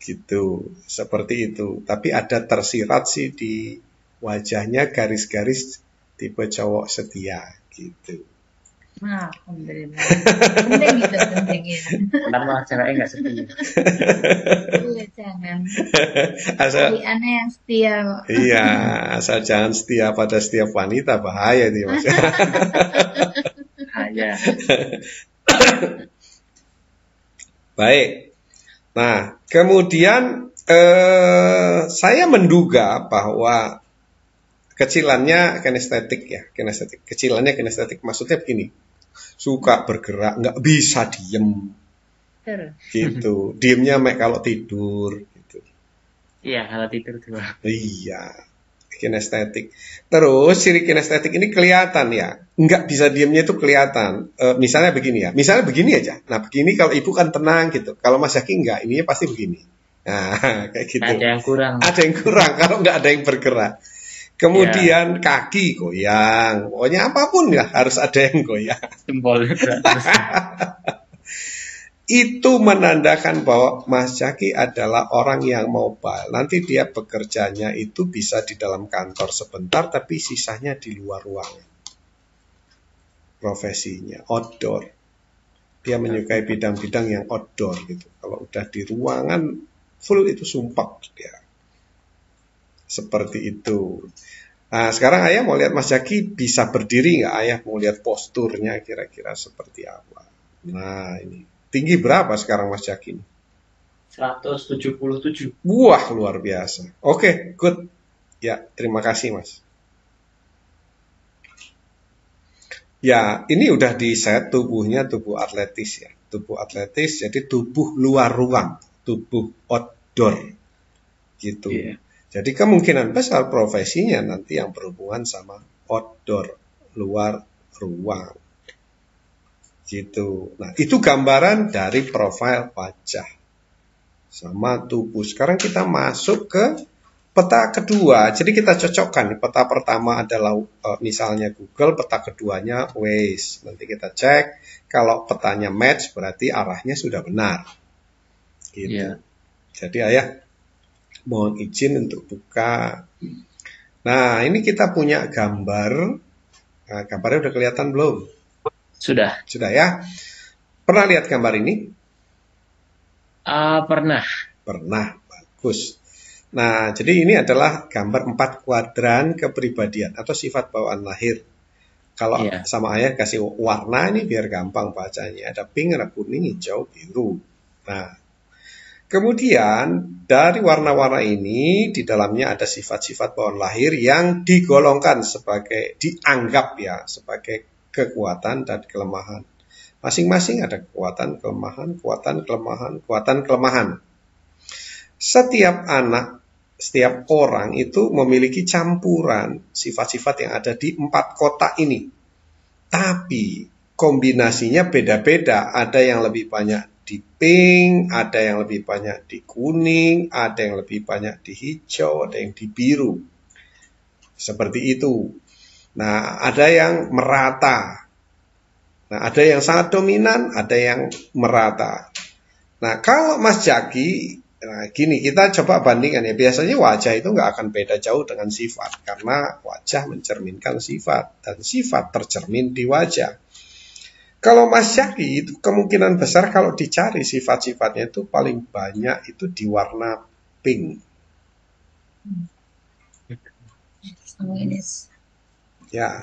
gitu, seperti itu. Tapi ada tersirat sih di wajahnya garis-garis tipe cowok setia, gitu.
Nah, alhamdulillah. Pentingin.
Ntar malah ceweknya nggak setia.
Iya, jangan.
Asal
aneh yang setia kok.
Iya, asal jangan setia pada setiap wanita, bahaya nih Mas.
Bahaya.
Baik. Nah, kemudian saya menduga bahwa kecilannya kinestetik ya, kinestetik. Kecilannya kinestetik. Maksudnya begini, suka bergerak, nggak bisa diem, gitu. Diemnya kalau tidur, gitu.
Iya, kalau tidur tuh.
Iya, kinestetik. Terus ciri kinestetik ini kelihatan ya, nggak bisa diemnya itu kelihatan. Misalnya begini ya, misalnya begini aja. Nah begini kalau ibu kan tenang gitu. Kalau Mas Zaki nggak, ininya pasti begini. Nah kayak gitu.
Ada yang kurang.
Ada yang kurang kalau nggak ada yang bergerak. Kemudian kaki goyang, pokoknya apapun ya harus ada yang goyang.
Jempol.
Itu menandakan bahwa Mas Zaki adalah orang yang mobile. Nanti dia bekerjanya itu bisa di dalam kantor sebentar, tapi sisanya di luar ruangan. Profesinya outdoor. Dia menyukai bidang-bidang yang outdoor gitu. Kalau udah di ruangan full itu sumpah dia. Seperti itu. Nah, sekarang ayah mau lihat Mas Zaki bisa berdiri nggak? Ayah mau lihat posturnya kira-kira seperti apa. Nah, ini. Tinggi berapa sekarang Mas Zaki?
177.
Wah, luar biasa. Oke, good. Ya, terima kasih Mas. Ya, ini udah di set tubuhnya, tubuh atletis ya. Tubuh atletis, jadi tubuh luar ruang. Tubuh outdoor. Gitu. Yeah. Jadi kemungkinan besar profesinya nanti yang berhubungan sama outdoor, luar ruang. Gitu. Nah, itu gambaran dari profil wajah sama tubuh. Sekarang kita masuk ke peta kedua. Jadi kita cocokkan. Peta pertama adalah misalnya Google, peta keduanya Waze. Nanti kita cek. Kalau petanya match berarti arahnya sudah benar. Gitu. Yeah. Jadi ayah mohon izin untuk buka. Nah, ini kita punya gambar. Nah, gambarnya udah kelihatan belum?
Sudah.
Sudah ya. Pernah lihat gambar ini?
Pernah.
Pernah. Bagus. Nah, jadi ini adalah gambar 4 kuadran kepribadian atau sifat bawaan lahir. Kalau sama ayah kasih warna ini biar gampang bacanya. Ada pink, ada kuning, hijau, biru. Nah, kemudian dari warna-warna ini di dalamnya ada sifat-sifat bawaan lahir yang digolongkan sebagai, dianggap ya sebagai kekuatan dan kelemahan. Masing-masing ada kekuatan, kelemahan, kekuatan, kelemahan, kekuatan, kelemahan. Setiap anak, setiap orang itu memiliki campuran sifat-sifat yang ada di 4 kotak ini. Tapi kombinasinya beda-beda. Ada yang lebih banyak di pink, ada yang lebih banyak di kuning, ada yang lebih banyak di hijau, ada yang di biru. Seperti itu. Nah, ada yang merata. Nah, ada yang sangat dominan, ada yang merata. Nah, kalau Mas Zaki, nah gini, kita coba bandingkan ya. Biasanya wajah itu nggak akan beda jauh dengan sifat. Karena wajah mencerminkan sifat. Dan sifat tercermin di wajah. Kalau Mas Zaki itu kemungkinan besar kalau dicari sifat-sifatnya itu paling banyak itu di warna pink. Ya.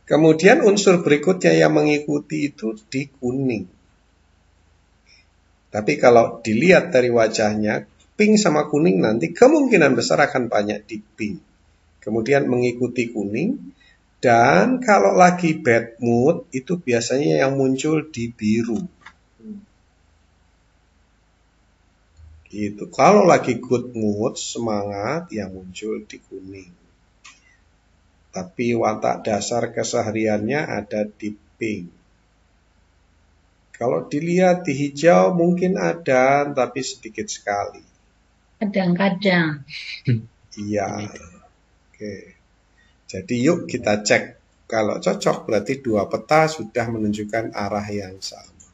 Kemudian unsur berikutnya yang mengikuti itu di kuning. Tapi kalau dilihat dari wajahnya, pink sama kuning nanti kemungkinan besar akan banyak di pink. Kemudian mengikuti kuning. Dan kalau lagi bad mood, itu biasanya yang muncul di biru. Gitu. Kalau lagi good mood, semangat, yang muncul di kuning. Tapi watak dasar kesehariannya ada di pink. Kalau dilihat di hijau mungkin ada, tapi sedikit sekali.
Kadang-kadang.
Iya. Oke. Jadi yuk kita cek. Kalau cocok berarti 2 peta sudah menunjukkan arah yang sama.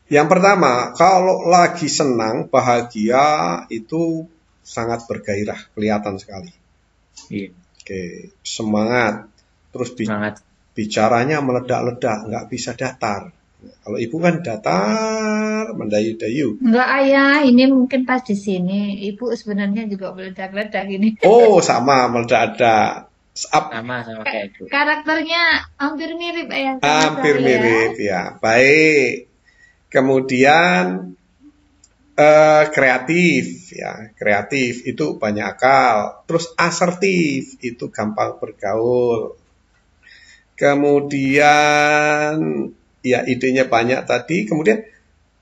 Yang pertama, kalau lagi senang, bahagia itu sangat bergairah, kelihatan sekali.
Iya.
Oke, semangat. Terus bicaranya meledak-ledak, nggak bisa datar. Kalau ibu kan datar, mendayu-dayu.
Enggak ayah, ini mungkin pas di sini. Ibu sebenarnya juga meledak-ledak ini.
Oh, sama meledak-ledak.
Sama kayak Ibu.
Karakternya hampir mirip ya.
Hampir mirip ya. Baik. Kemudian kreatif ya. Kreatif itu banyak akal. Terus asertif itu gampang bergaul. Kemudian ya idenya banyak tadi. Kemudian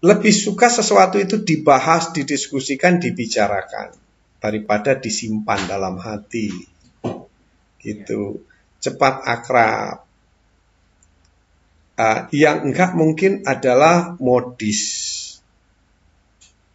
lebih suka sesuatu itu dibahas, didiskusikan, dibicarakan daripada disimpan dalam hati. Gitu. Cepat akrab. Yang enggak mungkin adalah modis.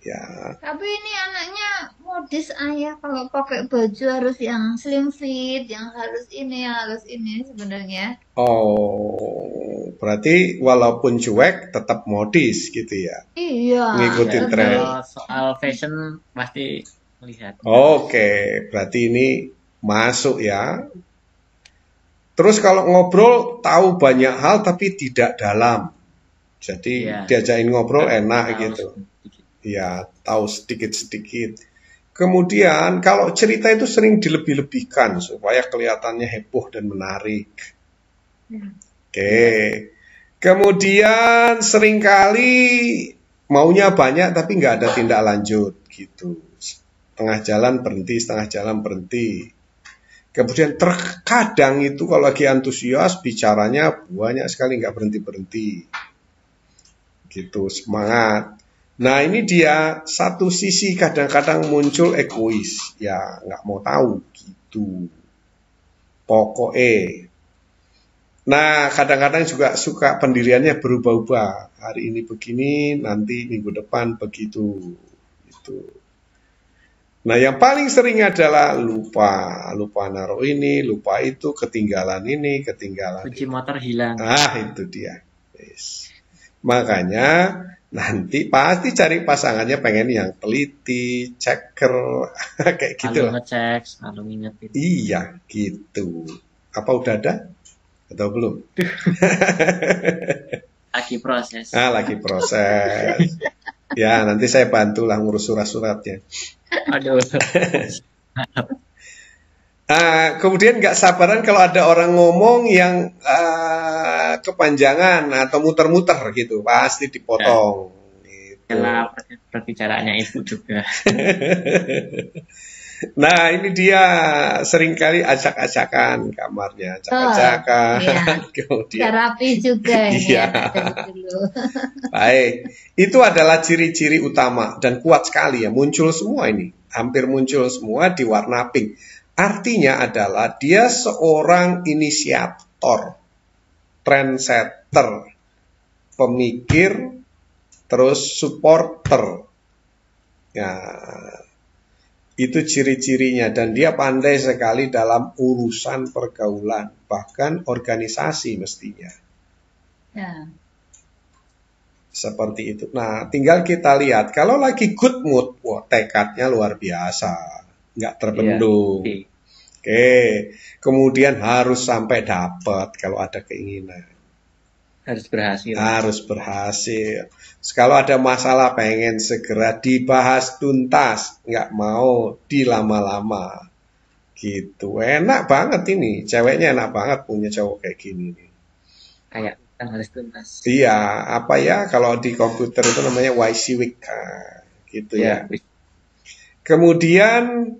Ya.
Tapi ini anaknya modis ayah, kalau pakai baju harus yang slim fit, yang harus ini sebenarnya.
Oh, berarti walaupun cuek tetap modis gitu ya?
Iya.
Ngikutin tren.
Kalau soal fashion pasti melihat.
Oke, berarti ini masuk ya. Terus kalau ngobrol tahu banyak hal tapi tidak dalam. Jadi diajakin ngobrol enak gitu. Ya, tahu sedikit-sedikit. Kemudian kalau cerita itu sering dilebih-lebihkan supaya kelihatannya heboh dan menarik. Oke. Kemudian seringkali maunya banyak tapi nggak ada tindak lanjut gitu. Setengah jalan berhenti. Kemudian terkadang itu kalau lagi antusias bicaranya banyak sekali nggak berhenti. Gitu, semangat. Nah ini dia satu sisi kadang-kadang muncul egois. Ya nggak mau tahu gitu. Pokoknya. Nah kadang-kadang juga suka pendiriannya berubah-ubah. Hari ini begini, nanti minggu depan begitu. Gitu. Nah yang paling sering adalah lupa naruh ini, lupa itu, ketinggalan ini, ketinggalan.
Kunci motor hilang.
Itu dia. Yes. Makanya nanti pasti cari pasangannya pengen yang teliti, checker, kayak gitu.
Selalu ngecek, selalu ngingetin.
Iya, gitu. Apa udah ada? Atau belum?
Lagi proses.
Lagi proses. Ya, nanti saya bantulah ngurus surat-suratnya.
Aduh.
Kemudian nggak sabaran kalau ada orang ngomong yang kepanjangan atau muter-muter gitu, pasti dipotong. Gitu.
Karena perbicaraannya Ibu juga.
Nah ini dia seringkali acak-acakan kamarnya, acak-acakan.
Iya.
Kemudian
rapi juga
iya. Baik, itu adalah ciri-ciri utama dan kuat sekali ya, muncul semua ini, hampir muncul semua di warna pink. Artinya adalah dia seorang inisiator, trendsetter, pemikir, terus supporter. Ya, itu ciri-cirinya dan dia pandai sekali dalam urusan pergaulan, bahkan organisasi mestinya.
Ya.
Seperti itu. Nah, tinggal kita lihat kalau lagi good mood, wah tekadnya luar biasa. Nggak terbendung.
Iya.
Oke, kemudian harus sampai dapat kalau ada keinginan.
Harus berhasil.
Harus berhasil. Kalau ada masalah pengen segera dibahas tuntas, nggak mau dilama-lama. Gitu, enak banget ini. Ceweknya enak banget punya cowok kayak gini nih.
Kayak kan harus tuntas.
Iya, apa ya kalau di komputer itu namanya WYSIWYG, gitu ya. Kemudian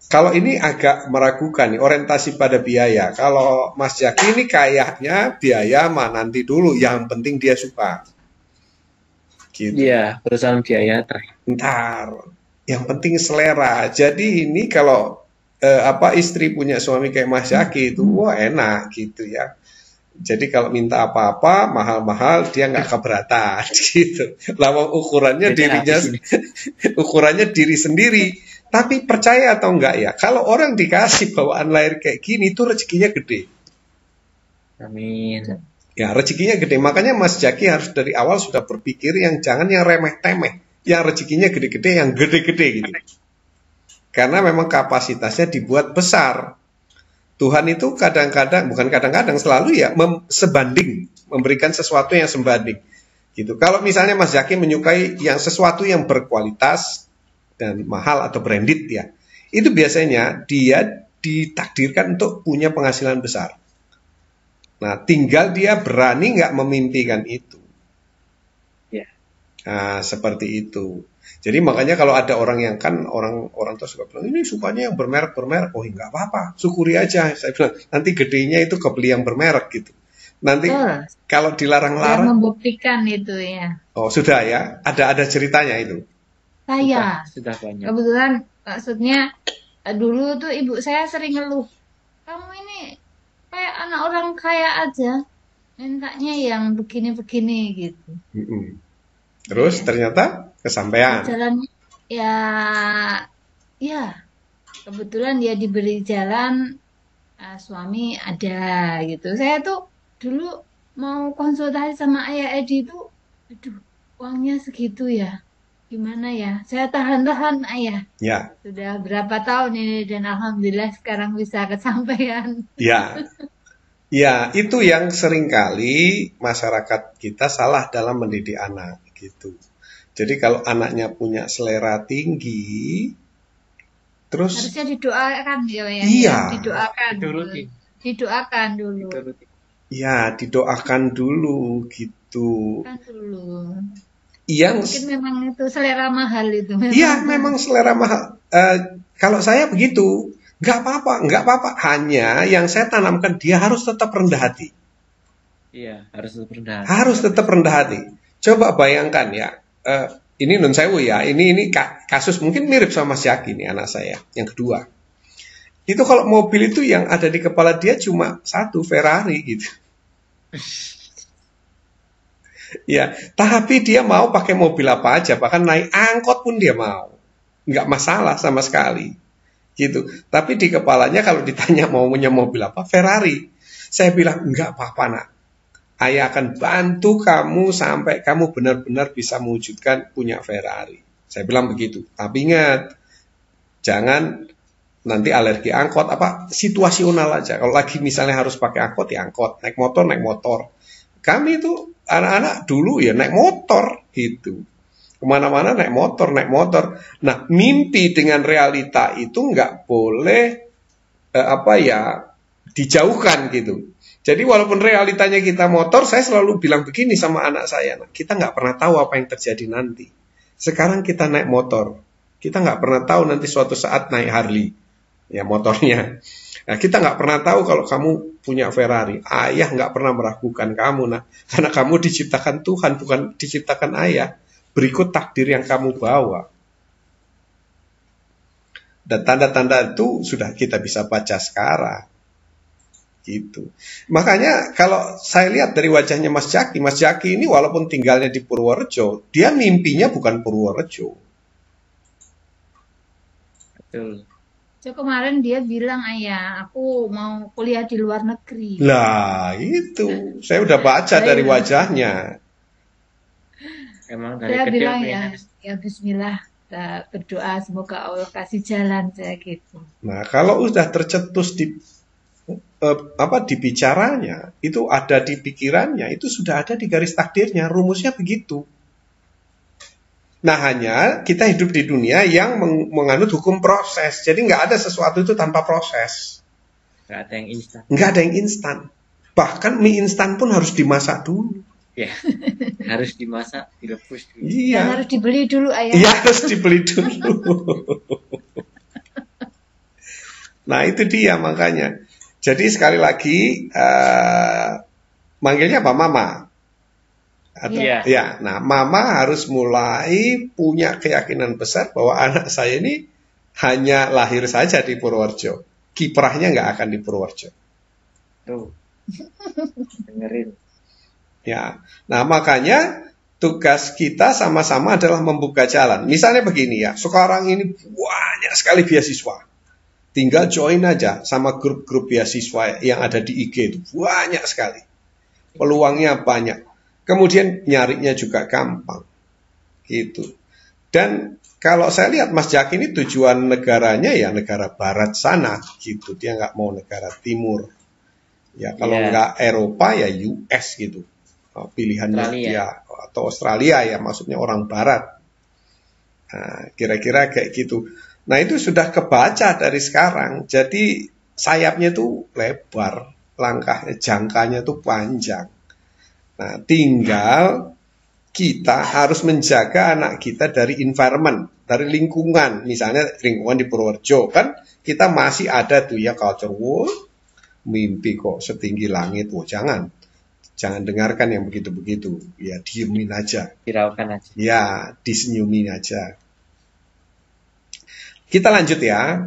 kalau ini agak meragukan nih, orientasi pada biaya. Kalau Mas Jaki ini kayaknya biaya mah nanti dulu, yang penting dia suka. Gitu.
Iya, perusahaan biaya
Ntar, yang penting selera. Jadi ini kalau istri punya suami kayak Mas Jaki itu, wah enak gitu ya. Jadi kalau minta apa-apa mahal-mahal dia nggak keberatan gitu. Lawang ukurannya ukurannya diri sendiri. Tapi percaya atau enggak ya, kalau orang dikasih bawaan lahir kayak gini itu rezekinya gede.
Amin.
Ya rezekinya gede. Makanya Mas Jaki harus dari awal sudah berpikir yang jangan yang remeh-temeh, yang rezekinya gede-gede, yang gede-gede gitu. Karena memang kapasitasnya dibuat besar. Tuhan itu kadang-kadang, bukan kadang-kadang, selalu ya sebanding, memberikan sesuatu yang sebanding. Gitu. Kalau misalnya Mas Jaki menyukai yang sesuatu yang berkualitas dan mahal atau branded ya, itu biasanya dia ditakdirkan untuk punya penghasilan besar. Nah, tinggal dia berani nggak memimpikan itu.
Ya.
Nah, seperti itu. Jadi makanya kalau ada orang yang kan orang tua suka bilang ini sukanya yang bermerek, oh nggak apa-apa, syukuri aja. Saya bilang nanti gedenya itu kebeli yang bermerek gitu. Nanti kalau dilarang-larang.
Membuktikan itu ya.
Oh sudah ya, ada ceritanya itu.
Saya
sudah banyak.
Kebetulan maksudnya dulu tuh ibu saya sering ngeluh, kamu ini kayak anak orang kaya aja, mintanya yang begini-begini gitu.
Terus ternyata kesampaian.
Jalan ya kebetulan dia diberi jalan, suami ada gitu. Saya tuh dulu mau konsultasi sama Ayah Edi itu, aduh uangnya segitu ya, gimana ya? Saya tahan-tahan Ayah.
Ya.
Sudah berapa tahun ini dan alhamdulillah sekarang bisa kesampaian.
Ya. Ya, itu yang seringkali masyarakat kita salah dalam mendidik anak gitu. Jadi kalau anaknya punya selera tinggi, terus
harusnya didoakan ya.
Iya.
Didoakan dulu.
Ya, didoakan dulu gitu.
Yang mungkin memang itu selera mahal itu.
Iya, memang selera mahal. Kalau saya begitu. Nggak apa-apa. Hanya yang saya tanamkan dia harus tetap rendah hati.
Iya, harus tetap rendah hati.
Harus tetap rendah hati. Coba bayangkan ya, ini Nun Sewu ya, ini kasus mungkin mirip sama Mas Yaki nih anak saya, yang kedua. Itu kalau mobil itu yang ada di kepala dia cuma satu, Ferrari gitu. Ya, tapi dia mau pakai mobil apa aja, bahkan naik angkot pun dia mau. Nggak masalah sama sekali. Gitu. Tapi di kepalanya kalau ditanya mau punya mobil apa, Ferrari. Saya bilang enggak apa-apa nak. Ayah akan bantu kamu sampai kamu benar-benar bisa mewujudkan punya Ferrari. Saya bilang begitu. Tapi ingat, jangan nanti alergi angkot situasional aja. Kalau lagi misalnya harus pakai angkot ya angkot, naik motor. Kami itu anak-anak dulu ya naik motor gitu. Kemana-mana naik motor. Nah, mimpi dengan realita itu nggak boleh dijauhkan gitu. Jadi walaupun realitanya kita motor, saya selalu bilang begini sama anak saya, kita nggak pernah tahu apa yang terjadi nanti. Sekarang kita naik motor, kita nggak pernah tahu nanti suatu saat naik Harley, ya motornya. Nah, kita nggak pernah tahu kalau kamu punya Ferrari. Ayah nggak pernah meragukan kamu, karena kamu diciptakan Tuhan, bukan diciptakan ayah. Berikut takdir yang kamu bawa. Dan tanda-tanda itu sudah kita bisa baca sekarang. Gitu. Makanya kalau saya lihat dari wajahnya Mas Jaki ini walaupun tinggalnya di Purworejo, dia mimpinya bukan Purworejo.
Betul.
So, kemarin dia bilang, ayah, aku mau kuliah di luar negeri.
Lah, itu. Saya udah baca dari wajahnya.
Emang dari
saya
kecil
bilang ya bismillah, kita berdoa semoga Allah kasih jalan saya gitu.
Nah, kalau udah tercetus di bicaranya, itu ada di pikirannya, itu sudah ada di garis takdirnya, rumusnya begitu. Nah, hanya kita hidup di dunia yang menganut hukum proses. Jadi nggak ada sesuatu itu tanpa proses.
Nggak ada yang instan.
Nggak ada yang instan. Bahkan mie instan pun harus dimasak dulu.
Ya, harus dimasak, direbus dulu.
Iya.
Dan harus dibeli dulu, ayah.
Iya, harus dibeli dulu. Nah, itu dia makanya. Jadi sekali lagi, manggilnya apa? Mama. Ya, nah mama harus mulai punya keyakinan besar bahwa anak saya ini hanya lahir saja di Purworejo. Kiprahnya nggak akan di Purworejo.
Tuh, dengerin.
Ya, nah makanya tugas kita sama-sama adalah membuka jalan. Misalnya begini ya, sekarang ini banyak sekali beasiswa. Tinggal join aja sama grup-grup beasiswa yang ada di IG itu. Banyak sekali. Peluangnya banyak. Kemudian nyarinya juga gampang. Gitu. Dan kalau saya lihat Mas Jaki ini tujuan negaranya ya negara barat sana. Gitu. Dia nggak mau negara timur. Ya kalau nggak Eropa ya US gitu. Pilihannya
Australia.
dia. Atau Australia ya maksudnya orang barat. Nah, kira-kira kayak gitu. Nah, itu sudah kebaca dari sekarang. Jadi sayapnya itu lebar, langkahnya, jangkanya itu panjang. Nah, tinggal kita harus menjaga anak kita dari environment, dari lingkungan. Misalnya lingkungan di Purworejo, kan kita masih ada tuh ya culture war, mimpi kok setinggi langit. Oh, jangan dengarkan yang begitu-begitu. Ya, diemin aja.
Hiraukan aja.
Ya, disenyumin aja. Kita lanjut ya.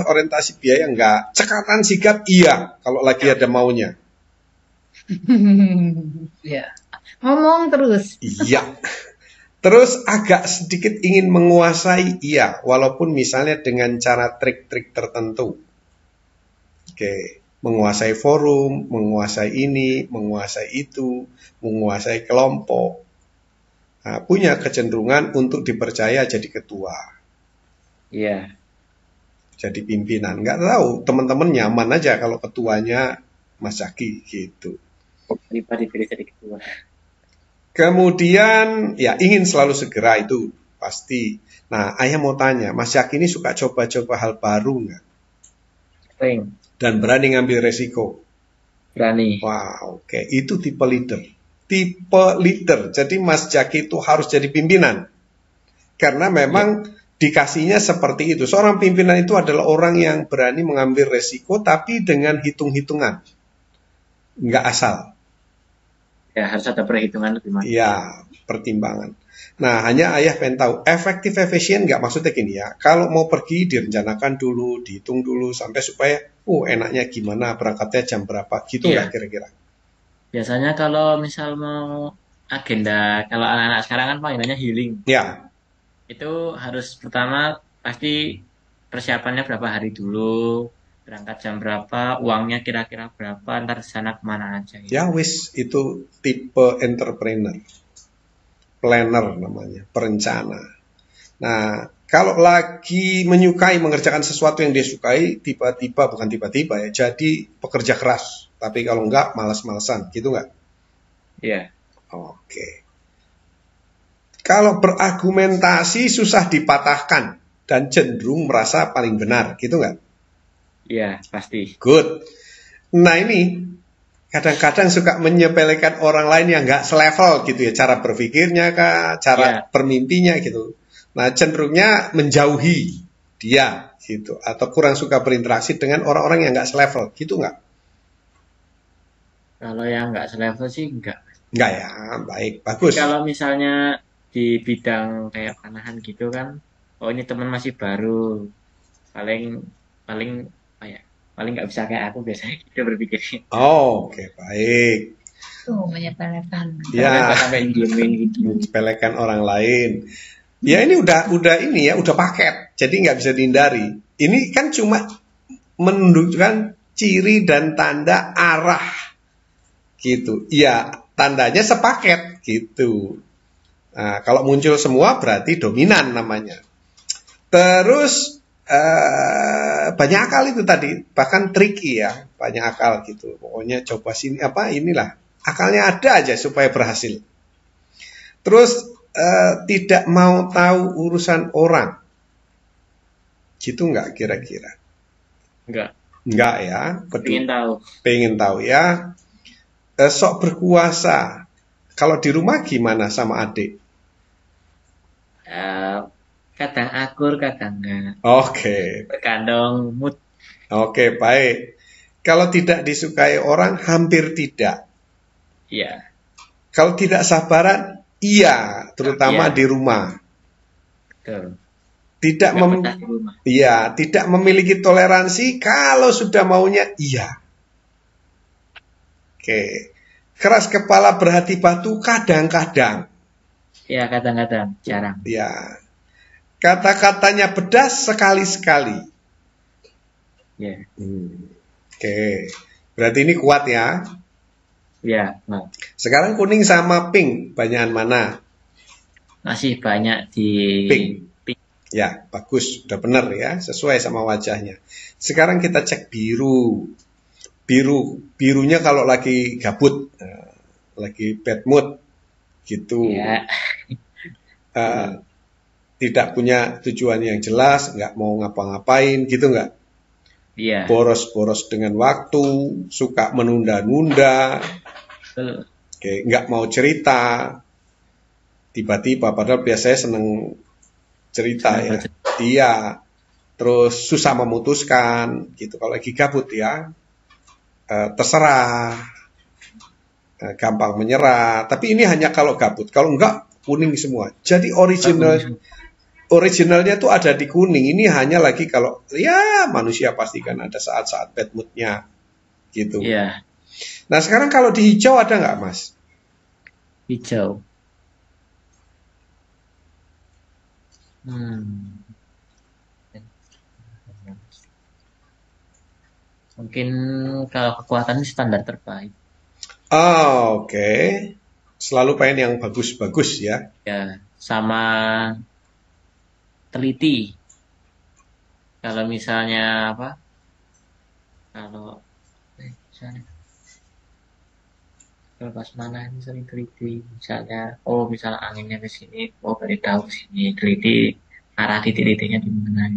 Orientasi biaya enggak. Cekatan sikap iya, kalau lagi ada maunya.
Ya. Ngomong terus.
Iya. Terus agak sedikit ingin menguasai iya, walaupun misalnya dengan cara trik-trik tertentu. Oke, menguasai forum, menguasai ini, menguasai itu, menguasai kelompok. Nah, punya kecenderungan untuk dipercaya jadi ketua.
Iya.
Jadi pimpinan. Nggak tahu, teman-teman nyaman aja kalau ketuanya Mas Zaki gitu.
Dipilih jadi ketua.
Kemudian ya ingin selalu segera, itu pasti. Nah, ayah mau tanya, Mas Zaki ini suka coba-coba hal baru nggak?
Sering.
Dan berani ngambil resiko?
Berani.
Wow, oke. Itu tipe leader. Tipe leader. Jadi Mas Zaki itu harus jadi pimpinan. Karena memang dikasihnya seperti itu. Seorang pimpinan itu adalah orang yang berani mengambil resiko, tapi dengan hitung-hitungan. Nggak asal.
Ya, harus ada perhitungan lebih banyak.
Ya, pertimbangan. Nah, hanya ayah pengen tahu, efektif efisien nggak, maksudnya gini ya. Kalau mau pergi, direncanakan dulu, dihitung dulu, sampai supaya, enaknya gimana, berangkatnya jam berapa, gitu nggak kira-kira?
Biasanya kalau misal mau agenda, kalau anak-anak sekarang kan panggilannya healing.
Ya.
Itu harus pertama pasti persiapannya berapa hari dulu, berangkat jam berapa, uangnya kira-kira berapa, ntar sana kemana aja. Gitu.
Ya wis, itu tipe entrepreneur. Planner namanya, perencana. Nah, kalau lagi menyukai mengerjakan sesuatu yang dia sukai, bukan tiba-tiba ya, jadi pekerja keras. Tapi kalau enggak, malas-malasan, gitu enggak?
Iya.
Oke. Kalau berargumentasi susah dipatahkan dan cenderung merasa paling benar, gitu enggak?
Iya, pasti.
Good. Nah ini, kadang-kadang suka menyepelekan orang lain yang enggak selevel gitu ya, cara berpikirnya kah, cara bermimpinya gitu. Nah, cenderungnya menjauhi dia gitu, atau kurang suka berinteraksi dengan orang-orang yang enggak selevel, gitu enggak?
Kalau yang nggak selevel sih enggak.
Enggak ya, baik, bagus.
Kalau misalnya di bidang kayak panahan gitu kan, oh ini teman masih baru, paling nggak bisa kayak aku biasanya gitu berpikirnya.
Oh, oke, baik.
Menyepelekan.
Ya,
sampai diemin gitu.
menyepelekan orang lain. Ya ini udah paket, jadi nggak bisa dihindari. Ini kan cuma menunjukkan ciri dan tanda arah. Gitu. Ya, tandanya sepaket gitu. Nah, kalau muncul semua berarti dominan namanya. Terus banyak akal itu tadi, bahkan tricky ya, banyak akal gitu. Pokoknya coba sini inilah. Akalnya ada aja supaya berhasil. Terus tidak mau tahu urusan orang. Gitu nggak kira-kira? Enggak ya. Pengen tahu ya. Sok berkuasa. Kalau di rumah gimana sama adik?
Kadang akur, kadang enggak.
Oke.
Tergantung mood.
Oke, baik. Kalau tidak disukai orang, hampir tidak.
Iya.
Kalau tidak sabaran, iya, terutama di rumah.
Betul.
Tidak tidak memiliki toleransi, kalau sudah maunya iya. Oke. Keras kepala berhati batu kadang-kadang.
Ya, kadang-kadang, jarang.
Ya. Kata-katanya pedas sekali-sekali.
Ya.
Oke. Berarti ini kuat ya.
Ya.
Sekarang kuning sama pink, banyakan mana?
Masih banyak di
pink. Ya, bagus. Udah benar ya, sesuai sama wajahnya. Sekarang kita cek biru. Birunya kalau lagi gabut, lagi bad mood gitu.
Ya.
tidak punya tujuan yang jelas, nggak mau ngapa-ngapain, gitu nggak?
Iya.
Boros-boros dengan waktu, suka menunda-nunda, oke, nggak mau cerita, tiba-tiba, padahal biasanya seneng cerita ya. Iya, terus susah memutuskan, gitu. Kalau lagi gabut ya, terserah, gampang menyerah. Tapi ini hanya kalau gabut, kalau enggak kuning semua. Jadi originalnya tuh ada di kuning. Ini hanya lagi kalau ya manusia pasti kan ada saat-saat bad moodnya, gitu.
Iya.
Nah sekarang kalau di hijau ada nggak Mas?
Hijau. Mungkin kalau kekuatan standar terbaik.
Oh, oke. Selalu pengen yang bagus-bagus ya.
Ya, sama teliti. Kalau misalnya apa? Kalau misalnya pas mana ini sering teliti. Misalnya, misalnya anginnya ke sini, dari tahu sini teliti arah titik-titiknya di mana.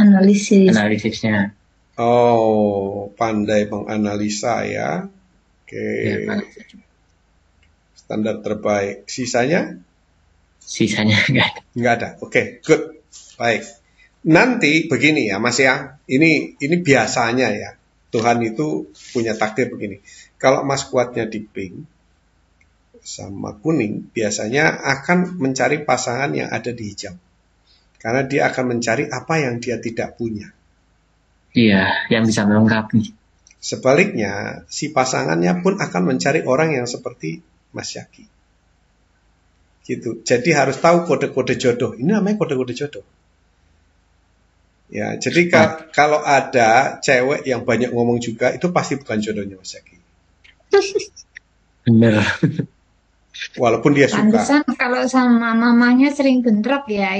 Analisisnya.
Oh, pandai menganalisa ya. Oke.
Ya,
standar terbaik. Sisanya?
Sisanya enggak ada.
Enggak ada. Oke, good. Baik. Nanti begini ya, Mas ya. Ini biasanya ya. Tuhan itu punya takdir begini. Kalau Mas kuatnya di pink sama kuning, biasanya akan mencari pasangan yang ada di hijau. Karena dia akan mencari apa yang dia tidak punya.
Iya, yang bisa melengkapi.
Sebaliknya, si pasangannya pun akan mencari orang yang seperti Mas Yaki. Gitu. Jadi harus tahu kode-kode jodoh. Ini namanya kode-kode jodoh. Ya, jadi kalau ada cewek yang banyak ngomong juga, itu pasti bukan jodohnya Mas Yaki.
Bener.
Walaupun dia suka.
Pantesan kalau sama mamanya sering bentrok ya,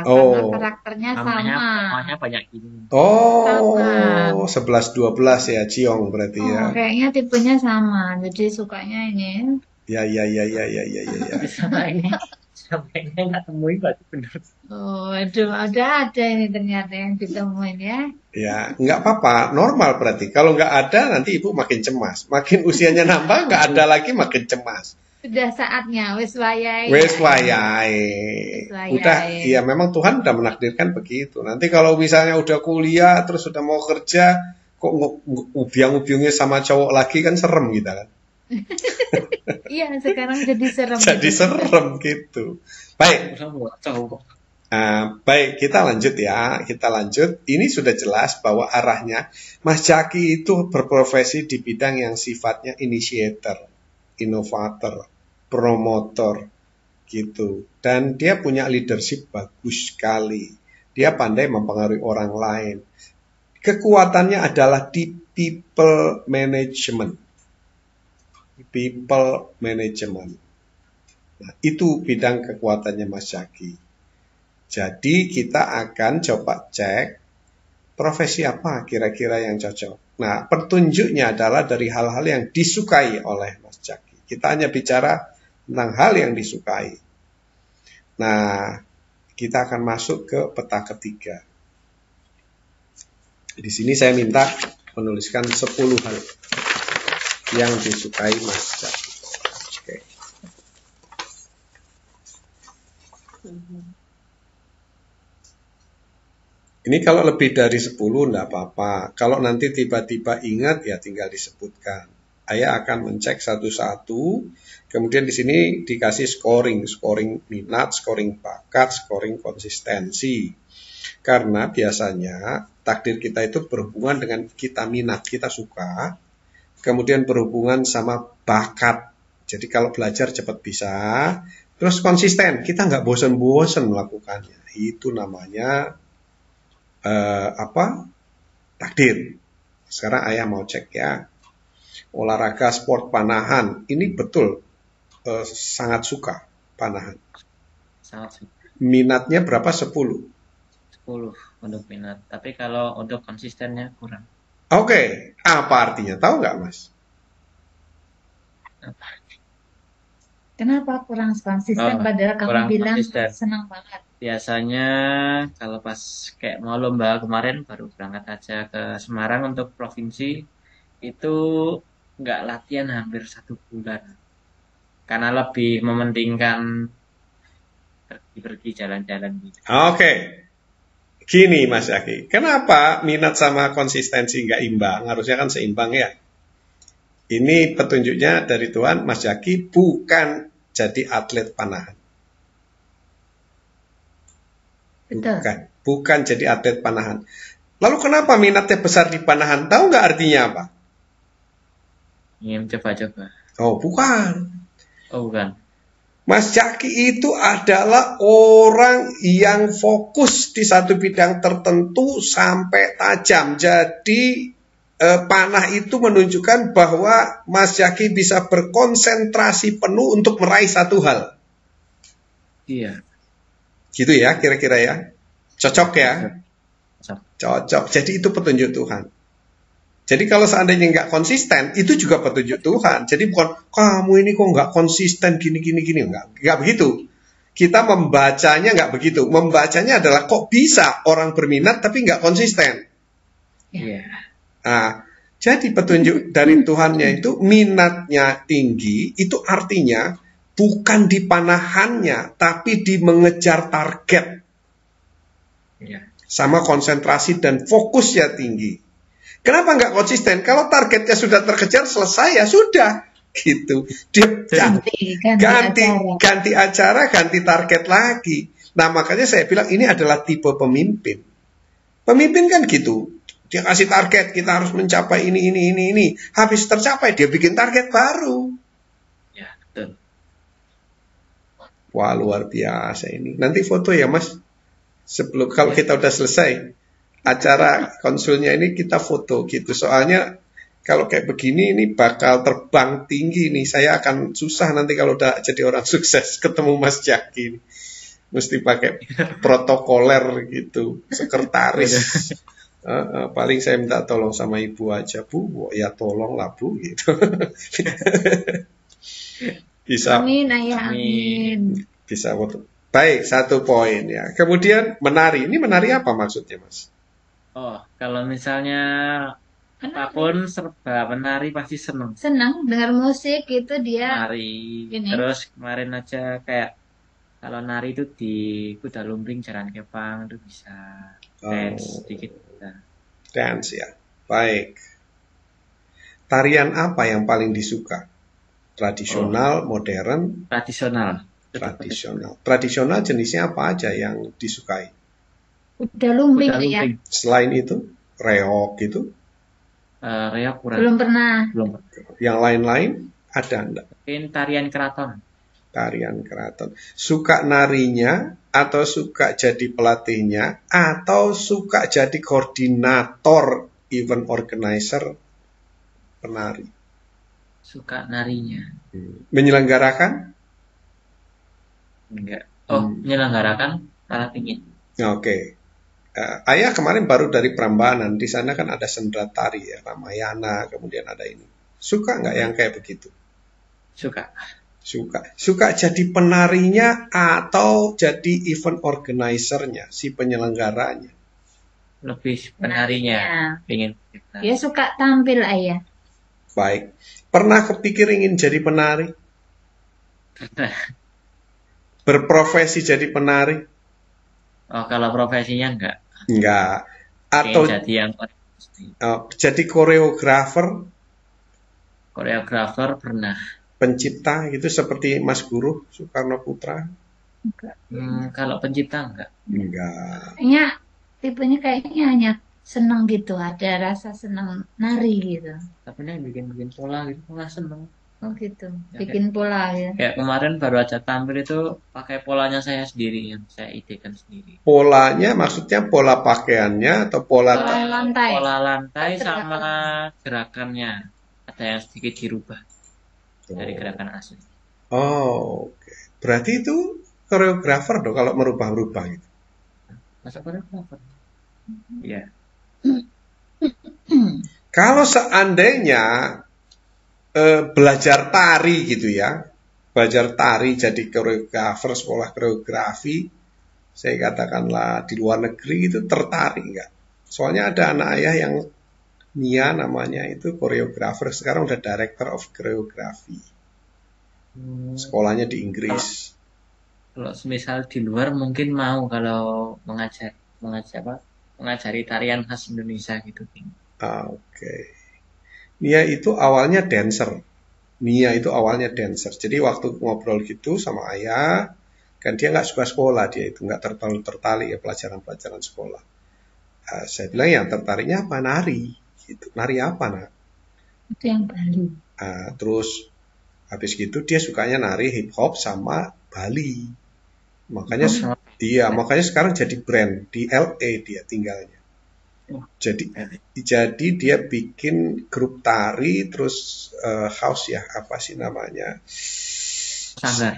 karena karakternya
mamanya banyak gini.
Oh, 11-12 ya, Ciong berarti ya.
Kayaknya tipenya sama, jadi sukanya ini.
Ya.
Sampai nggak temuin berarti bener.
Aduh, ada ini ternyata yang ditemuin ya.
Ya, nggak apa-apa, normal berarti. Kalau nggak ada, nanti ibu makin cemas. Makin usianya nambah, nggak ada lagi makin cemas.
Sudah saatnya, wis wayai.
Udah, ya memang Tuhan udah menakdirkan begitu. Nanti kalau misalnya udah kuliah, terus udah mau kerja, kok ubiang-ubiungnya sama cowok lagi kan serem gitu kan.
Iya, sekarang jadi serem.
Jadi serem gitu. Baik. Baik, kita lanjut ya. Kita lanjut. Ini sudah jelas bahwa arahnya Mas Jaki itu berprofesi di bidang yang sifatnya initiator, inovator, promotor gitu. Dan dia punya leadership bagus sekali. Dia pandai mempengaruhi orang lain. Kekuatannya adalah di people management. People management. Nah, itu bidang kekuatannya Mas Jaki. Jadi kita akan coba cek profesi apa kira-kira yang cocok. Nah, petunjuknya adalah dari hal-hal yang disukai oleh Mas Jaki. Kita hanya bicara tentang hal yang disukai. Nah, kita akan masuk ke peta ketiga. Di sini saya minta menuliskan 10 hal yang disukai Mas Jaki. Oke. Ini kalau lebih dari 10 enggak apa-apa. Kalau nanti tiba-tiba ingat ya tinggal disebutkan. Ayah akan mencek satu-satu. Kemudian di sini dikasih scoring minat, scoring bakat, scoring konsistensi. Karena biasanya takdir kita itu berhubungan dengan kita minat, kita suka. Kemudian berhubungan sama bakat. Jadi kalau belajar cepat bisa. Terus konsisten, kita nggak bosan-bosan melakukannya. Itu namanya takdir. Sekarang ayah mau cek ya. Olahraga sport panahan. Ini betul sangat suka panahan.
Sangat suka.
Minatnya berapa? 10
untuk minat. Tapi kalau untuk konsistennya kurang.
Oke, apa artinya? Tahu nggak Mas?
Kenapa kurang konsisten padahal kamu
kurang
bilang
konsisten.
senang banget?
Biasanya kalau pas kayak mau lomba kemarin baru berangkat aja ke Semarang untuk provinsi, itu nggak latihan hampir 1 bulan. Karena lebih mementingkan pergi-pergi jalan-jalan gitu.
Oke. Gini Mas Yaki, kenapa minat sama konsistensi nggak imbang? Harusnya kan seimbang ya. Ini petunjuknya dari Tuhan, Mas Yaki bukan jadi atlet panahan. Bukan jadi atlet panahan. Lalu kenapa minatnya besar di panahan? Tahu nggak artinya apa?
Ingin coba-coba.
Oh, bukan.
Oh, bukan.
Mas Yaki itu adalah orang yang fokus di satu bidang tertentu sampai tajam. Jadi panah itu menunjukkan bahwa Mas Yaki bisa berkonsentrasi penuh untuk meraih satu hal.
Iya.
Gitu ya, kira-kira ya. Cocok ya? Cocok. Jadi itu petunjuk Tuhan. Jadi kalau seandainya nggak konsisten, itu juga petunjuk Tuhan. Jadi bukan, kamu ini kok nggak konsisten, gini. Nggak begitu. Kita membacanya nggak begitu. Membacanya adalah kok bisa orang berminat tapi nggak konsisten.
Iya.
Nah, jadi petunjuk dari Tuhannya itu minatnya tinggi, itu artinya bukan di panahannya, tapi di mengejar target.
Iya.
Sama konsentrasi dan fokusnya tinggi. Kenapa nggak konsisten? Kalau targetnya sudah terkejar, selesai ya sudah. Gitu. Dia ganti acara, ganti target lagi. Nah, makanya saya bilang ini adalah tipe pemimpin. Pemimpin kan gitu. Dia kasih target, kita harus mencapai ini. Habis tercapai, dia bikin target baru.
Ya, betul.
Wah, luar biasa ini. Nanti foto ya, Mas. Sebelum kalau kita udah selesai acara konsulnya ini, kita foto gitu. Soalnya kalau kayak begini ini bakal terbang tinggi nih. Saya akan susah nanti kalau udah jadi orang sukses ketemu Mas Yaki. Mesti pakai protokoler gitu, sekretaris. Paling saya minta tolong sama ibu aja, Bu. Ya tolong lah, Bu, gitu. Bisa.
Amin, ayah, amin.
Bisa foto. Baik, 1 poin ya. Kemudian menari. Ini menari apa maksudnya, Mas?
Oh, kalau misalnya apapun serba menari pasti seneng.
Senang dengar musik itu dia.
Nari. Terus kemarin aja kayak kalau nari itu di kuda lumping jalan kepang itu bisa dance sedikit.
Dance ya. Baik. Tarian apa yang paling disuka? Tradisional, modern?
Tradisional.
Tradisional jenisnya apa aja yang disukai?
Kuda lumping ya.
Selain itu, reok gitu?
Reok kurang.
Belum pernah.
Yang lain-lain ada enggak?
Mungkin tarian keraton.
Tarian keraton. Suka narinya atau suka jadi pelatihnya atau suka jadi koordinator event organizer penari?
Suka narinya.
Menyelenggarakan?
Enggak. Oh, menyelenggarakan malah pingin.
Oke. Ayah kemarin baru dari Prambanan. Di sana kan ada sendera tari ya, Ramayana, kemudian ada ini. Suka nggak yang kayak begitu?
Suka.
Suka jadi penarinya atau jadi event organizer-nya, si penyelenggaranya?
Lebih penarinya. Pengen.
Dia suka tampil, ayah.
Baik. Pernah kepikir ingin jadi penari?
Pernah.
Berprofesi jadi penari?
Oh, kalau profesinya enggak.
Enggak. Atau
jadi yang
jadi koreografer?
Koreografer pernah.
Pencipta gitu seperti Mas Guru Soekarno Putra?
Enggak.
Kalau pencipta enggak.
Enggak.
Kayaknya tipenya kayaknya hanya seneng gitu, ada rasa seneng nari gitu.
Tapi yang bikin pola gitu malah seneng.
Oh gitu, bikin pola ya.
Kayak kemarin baru aja tampil itu pakai polanya saya sendiri yang saya idekan sendiri.
Polanya maksudnya pola pakaiannya atau pola
lantai?
Pola lantai sama gerakannya ada yang sedikit dirubah dari gerakan asli.
Oh, oke. Berarti itu koreografer dong kalau merubah-rubah gitu.
Masa koreografer? Iya.
Kalau seandainya belajar tari gitu ya, belajar tari jadi koreografer, sekolah koreografi, saya katakanlah di luar negeri itu tertarik nggak? Soalnya ada anak ayah yang Nia namanya itu koreografer, sekarang udah director of choreography. Sekolahnya di Inggris.
Kalau semisal di luar mungkin mau kalau mengajari tarian khas Indonesia gitu.
Oke. Nia itu awalnya dancer. Jadi waktu ngobrol gitu sama ayah, kan dia nggak suka sekolah, dia itu nggak tertarik ya pelajaran sekolah. Saya bilang yang tertariknya apa? Nari. Gitu. Nari apa, nak?
Itu yang Bali.
Terus habis gitu dia sukanya nari hip hop sama Bali. Makanya makanya sekarang jadi brand di LA dia tinggalnya. Jadi dia bikin grup tari, terus house ya, apa sih namanya?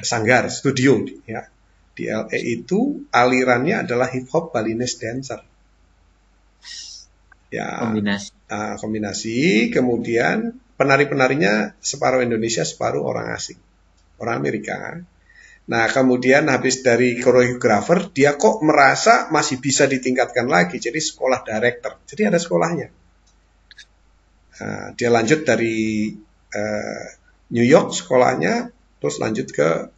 Sanggar studio ya. Di LA itu alirannya adalah hip hop Balinese dancer. Ya, kombinasi, kemudian penari-penarinya separuh Indonesia, separuh orang asing, orang Amerika. Nah, kemudian habis dari koreografer, dia kok merasa masih bisa ditingkatkan lagi, jadi sekolah director. Jadi ada sekolahnya. Dia lanjut dari New York sekolahnya, terus lanjut ke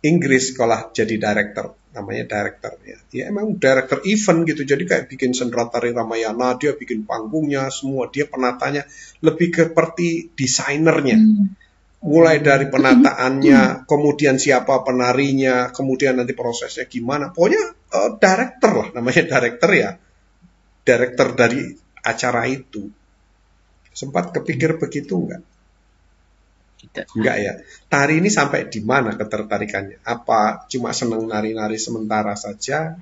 Inggris sekolah jadi director. Namanya director ya. Ya emang director event gitu. Jadi kayak bikin Sendera Tari Ramayana, dia bikin panggungnya semua, dia penatanya lebih seperti desainernya. Mulai dari penataannya, kemudian siapa penarinya, kemudian nanti prosesnya gimana. Pokoknya director lah, namanya director ya. Director dari acara itu. Sempat kepikir begitu enggak? Enggak ya. Tari ini sampai di mana ketertarikannya? Apa cuma senang nari-nari sementara saja?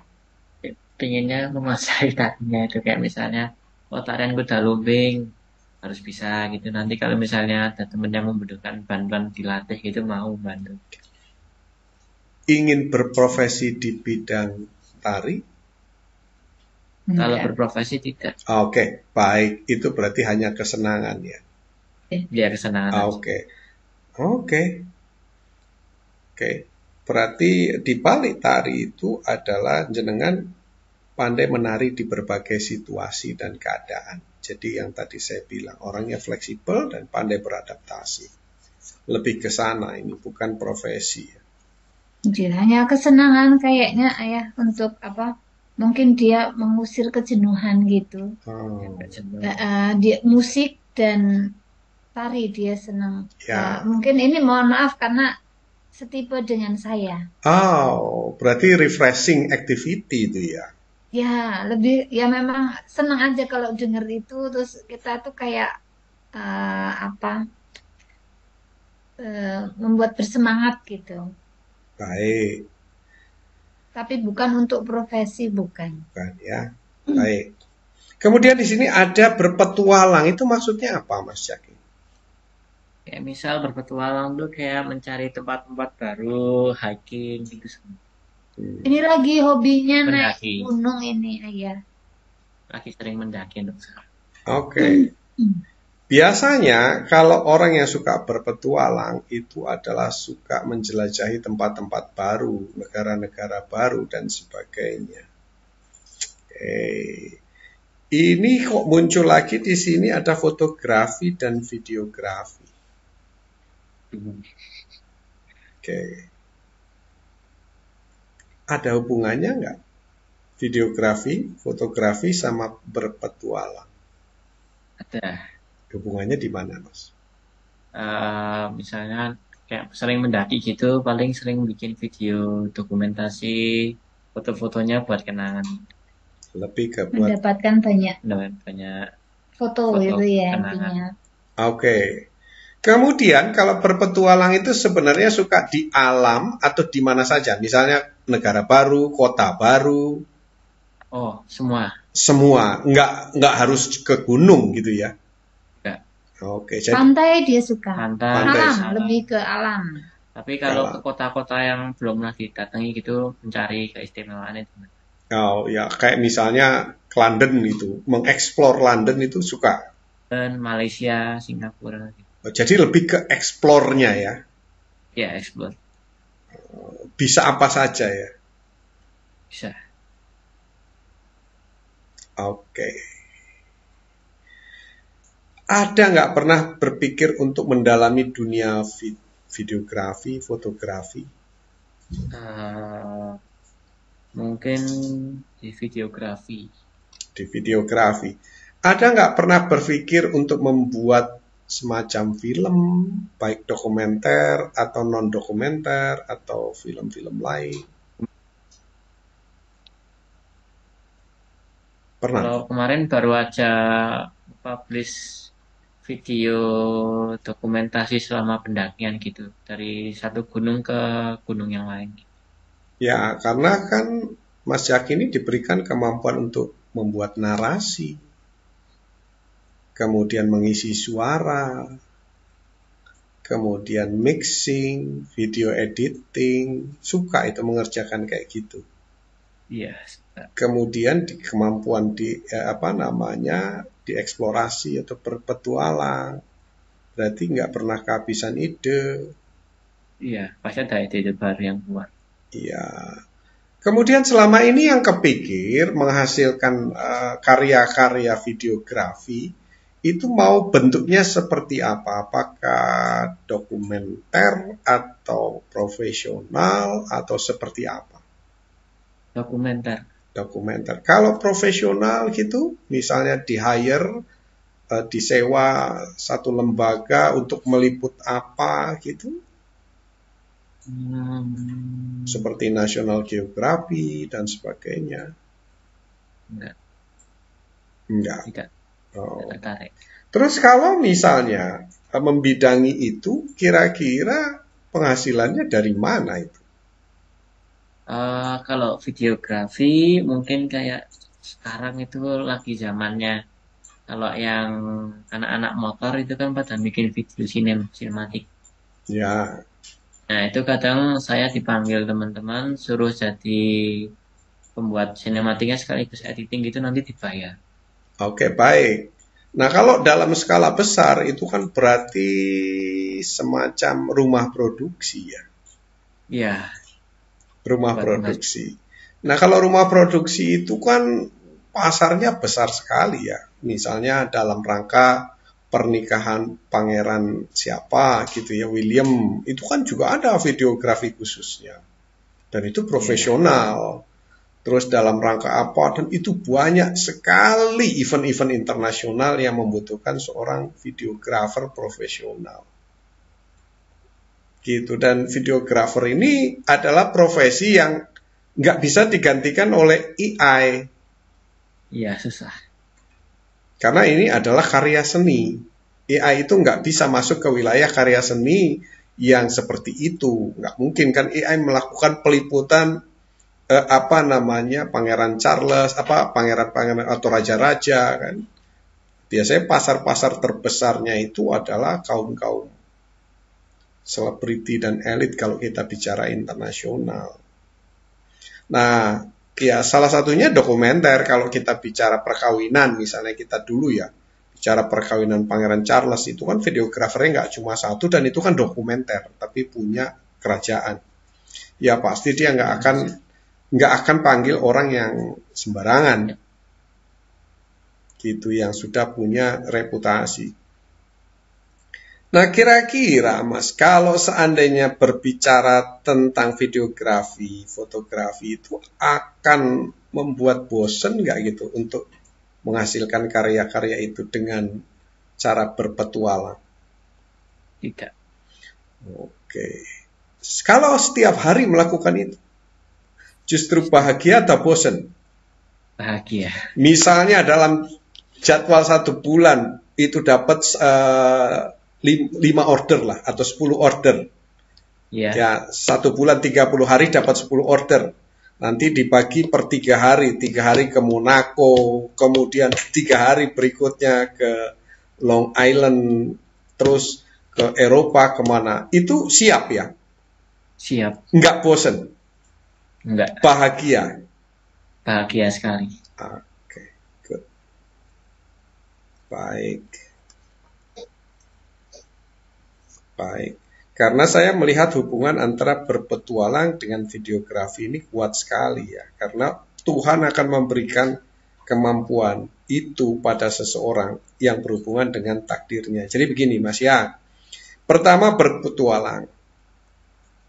Pengennya menguasai tarinya itu, kayak misalnya tarian kuda lumping harus bisa gitu. Nanti kalau misalnya ada temen yang membutuhkan bantuan dilatih gitu, mau bantu.
Ingin berprofesi di bidang tari?
Kalau berprofesi tidak.
Oke, baik. Itu berarti hanya kesenangan ya?
Biar kesenangan.
Oke. Berarti di balik tari itu adalah jenengan pandai menari di berbagai situasi dan keadaan. Jadi yang tadi saya bilang, orangnya fleksibel dan pandai beradaptasi. Lebih ke sana, ini bukan profesi.
Jadi hanya kesenangan kayaknya ayah, untuk apa? Mungkin dia mengusir kejenuhan gitu. Dia musik dan tari dia senang.
Ya.
Mungkin ini mohon maaf karena setipe dengan saya.
Berarti refreshing activity itu ya?
Ya, lebih ya memang senang aja kalau denger itu, terus kita tuh kayak membuat bersemangat gitu.
Baik.
Tapi bukan untuk profesi, bukan.
Bukan ya. Baik. Kemudian di sini ada berpetualang, itu maksudnya apa, Mas Jaki?
Kayak misal berpetualang tuh kayak mencari tempat-tempat baru, hiking gitu.
Ini lagi hobinya
mendaki.
Naik gunung ini, ayah.
Lagi sering mendaki untuk sekarang.
Oke. Biasanya kalau orang yang suka berpetualang itu adalah suka menjelajahi tempat-tempat baru, negara-negara baru dan sebagainya. Ini kok muncul lagi di sini ada fotografi dan videografi. Ada hubungannya nggak? Videografi, fotografi sama berpetualang.
Ada.
Hubungannya di mana, Mas?
Misalnya kayak sering mendaki gitu, paling sering bikin video dokumentasi, foto-fotonya buat kenangan.
Lebih ke buat
mendapatkan banyak foto itu ya intinya.
Oke. Kemudian kalau berpetualang itu sebenarnya suka di alam atau di mana saja? Misalnya negara baru, kota baru.
Oh, semua.
Semua, nggak harus ke gunung gitu ya?
Enggak.
Oke. Jadi
Pantai dia suka.
Pantai.
Alam, lebih ke alam.
Tapi kalau ke kota-kota yang belum pernah didatangi gitu, mencari keistimewaan itu.
Oh ya, kayak misalnya ke London itu, mengeksplor London itu suka.
Dan Malaysia, Singapura. Gitu.
Jadi lebih ke eksplornya ya?
Ya, explore.
Bisa apa saja ya?
Bisa.
Oke. Ada nggak pernah berpikir untuk mendalami dunia videografi, fotografi?
Mungkin di videografi.
Di videografi. Ada nggak pernah berpikir untuk membuat semacam film, baik dokumenter atau non-dokumenter atau film-film lain? Pernah?
Kalau kemarin baru aja publish video dokumentasi selama pendakian gitu, dari satu gunung ke gunung yang lain.
Ya, karena kan Mas Jack ini diberikan kemampuan untuk membuat narasi, kemudian mengisi suara, kemudian mixing, video editing, suka itu mengerjakan kayak gitu.
Iya.
Kemudian kemampuan dieksplorasi atau berpetualang, berarti nggak pernah kehabisan ide.
Iya, pasti ada ide baru yang keluar.
Iya. Kemudian selama ini yang kepikir menghasilkan karya-karya videografi itu mau bentuknya seperti apa? Apakah dokumenter atau profesional atau seperti apa?
Dokumenter.
Dokumenter. Kalau profesional gitu, misalnya di hire, disewa satu lembaga untuk meliput apa gitu? Seperti National Geography dan sebagainya. Enggak.
Tidak.
Oh.
Tertarik.
Terus kalau misalnya membidangi itu, kira-kira penghasilannya dari mana itu?
Kalau videografi mungkin kayak sekarang itu lagi zamannya. Kalau yang anak-anak motor itu kan pada bikin video sinematik.
Ya.
Nah itu kadang saya dipanggil teman-teman suruh jadi pembuat sinematiknya sekaligus editing gitu, nanti dibayar.
Oke, baik. Nah kalau dalam skala besar itu kan berarti semacam rumah produksi ya?
Iya.
Rumah produksi. Nah kalau rumah produksi itu kan pasarnya besar sekali ya. Misalnya dalam rangka pernikahan pangeran siapa gitu ya, William, itu kan juga ada videografi khususnya. Dan itu profesional. Terus dalam rangka apa, dan itu banyak sekali event-event internasional yang membutuhkan seorang videografer profesional. Gitu. Dan videografer ini adalah profesi yang nggak bisa digantikan oleh AI.
Iya, susah.
Karena ini adalah karya seni. AI itu nggak bisa masuk ke wilayah karya seni yang seperti itu. Nggak mungkin kan AI melakukan peliputan Pangeran Charles, pangeran-pangeran atau raja-raja kan. Biasanya pasar-pasar terbesarnya itu adalah kaum-kaum selebriti dan elit kalau kita bicara internasional. Nah, ya salah satunya dokumenter kalau kita bicara perkawinan, misalnya kita dulu ya, bicara perkawinan Pangeran Charles itu kan videografernya nggak cuma satu dan itu kan dokumenter, tapi punya kerajaan. Ya pasti dia nggak akan panggil orang yang sembarangan, gitu, yang sudah punya reputasi. Nah kira-kira Mas, kalau seandainya berbicara tentang videografi, fotografi itu akan membuat bosen nggak gitu untuk menghasilkan karya-karya itu dengan cara berpetualang?
Tidak.
Oke. Kalau setiap hari melakukan itu, justru bahagia atau bosen?
Bahagia.
Misalnya dalam jadwal 1 bulan itu dapat 5 order lah atau 10 order. Ya 1 bulan 30 hari dapat 10 order. Nanti dibagi per 3 hari. 3 hari ke Monaco, kemudian 3 hari berikutnya ke Long Island, terus ke Eropa kemana. Itu siap ya?
Siap.
Nggak bosen?
Enggak.
Bahagia?
Bahagia sekali.
Oke, good. Baik. Karena saya melihat hubungan antara berpetualang dengan videografi ini kuat sekali ya. Karena Tuhan akan memberikan kemampuan itu pada seseorang yang berhubungan dengan takdirnya. Jadi begini Mas ya. Pertama berpetualang.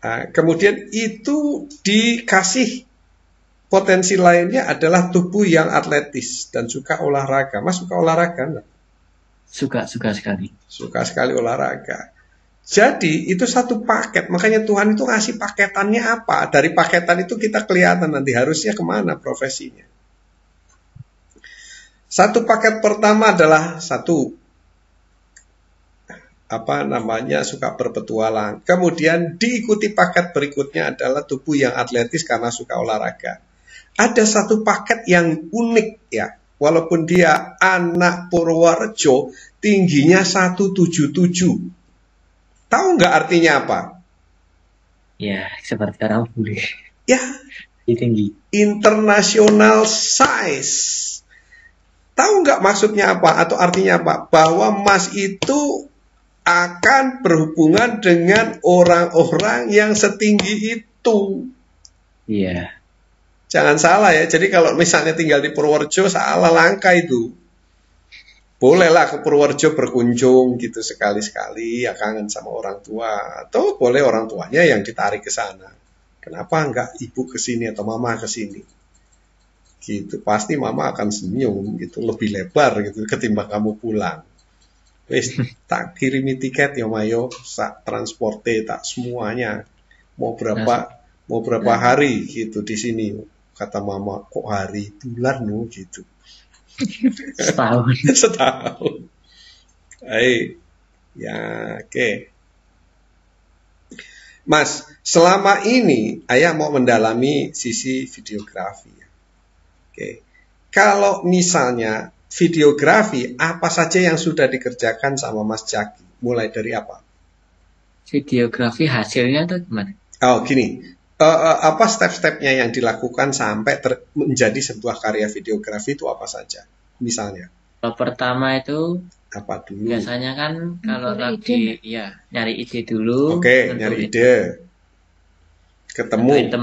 Nah, kemudian itu dikasih potensi lainnya adalah tubuh yang atletis dan suka olahraga. Mas suka olahraga enggak?
Suka sekali.
Suka sekali olahraga. Jadi itu satu paket, makanya Tuhan itu ngasih paketannya apa? Dari paketan itu kita kelihatan nanti harusnya kemana profesinya. Satu paket pertama adalah suka berpetualang. Kemudian diikuti paket berikutnya adalah tubuh yang atletis karena suka olahraga. Ada satu paket yang unik ya, walaupun dia anak Purworejo, tingginya 177. Tahu nggak artinya apa?
Ya, seperti orang bule.
Ya,
Tinggi.
International size. Tahu nggak maksudnya apa atau artinya apa? Bahwa Mas itu akan berhubungan dengan orang-orang yang setinggi itu.
Iya.
Jangan salah ya. Jadi kalau misalnya tinggal di Purworejo, salah langkah itu. Bolehlah ke Purworejo berkunjung gitu sekali-sekali, ya kangen sama orang tua. Atau boleh orang tuanya yang ditarik ke sana. Kenapa enggak ibu ke sini atau mama ke sini? Gitu, pasti mama akan senyum gitu, lebih lebar gitu ketimbang kamu pulang. Wis, tak kirimi tiket ya Mayo, sak transporte tak semuanya. Mau berapa hari gitu di sini. Kata mama, kok hari bulan no gitu.
Setahun.
Baik. Ya, oke. Mas, selama ini ayah mau mendalami sisi videografi. Oke. Kalau misalnya videografi, apa saja yang sudah dikerjakan sama Mas Jaki? Mulai dari apa?
Videografi hasilnya tuh gimana?
Oh, gini. Apa step-stepnya yang dilakukan sampai menjadi sebuah karya videografi itu apa saja? Misalnya.
Pertama itu
apa dulu?
Biasanya kan kalau lagi nyari ide dulu.
Oke, nyari ide. Ketemu.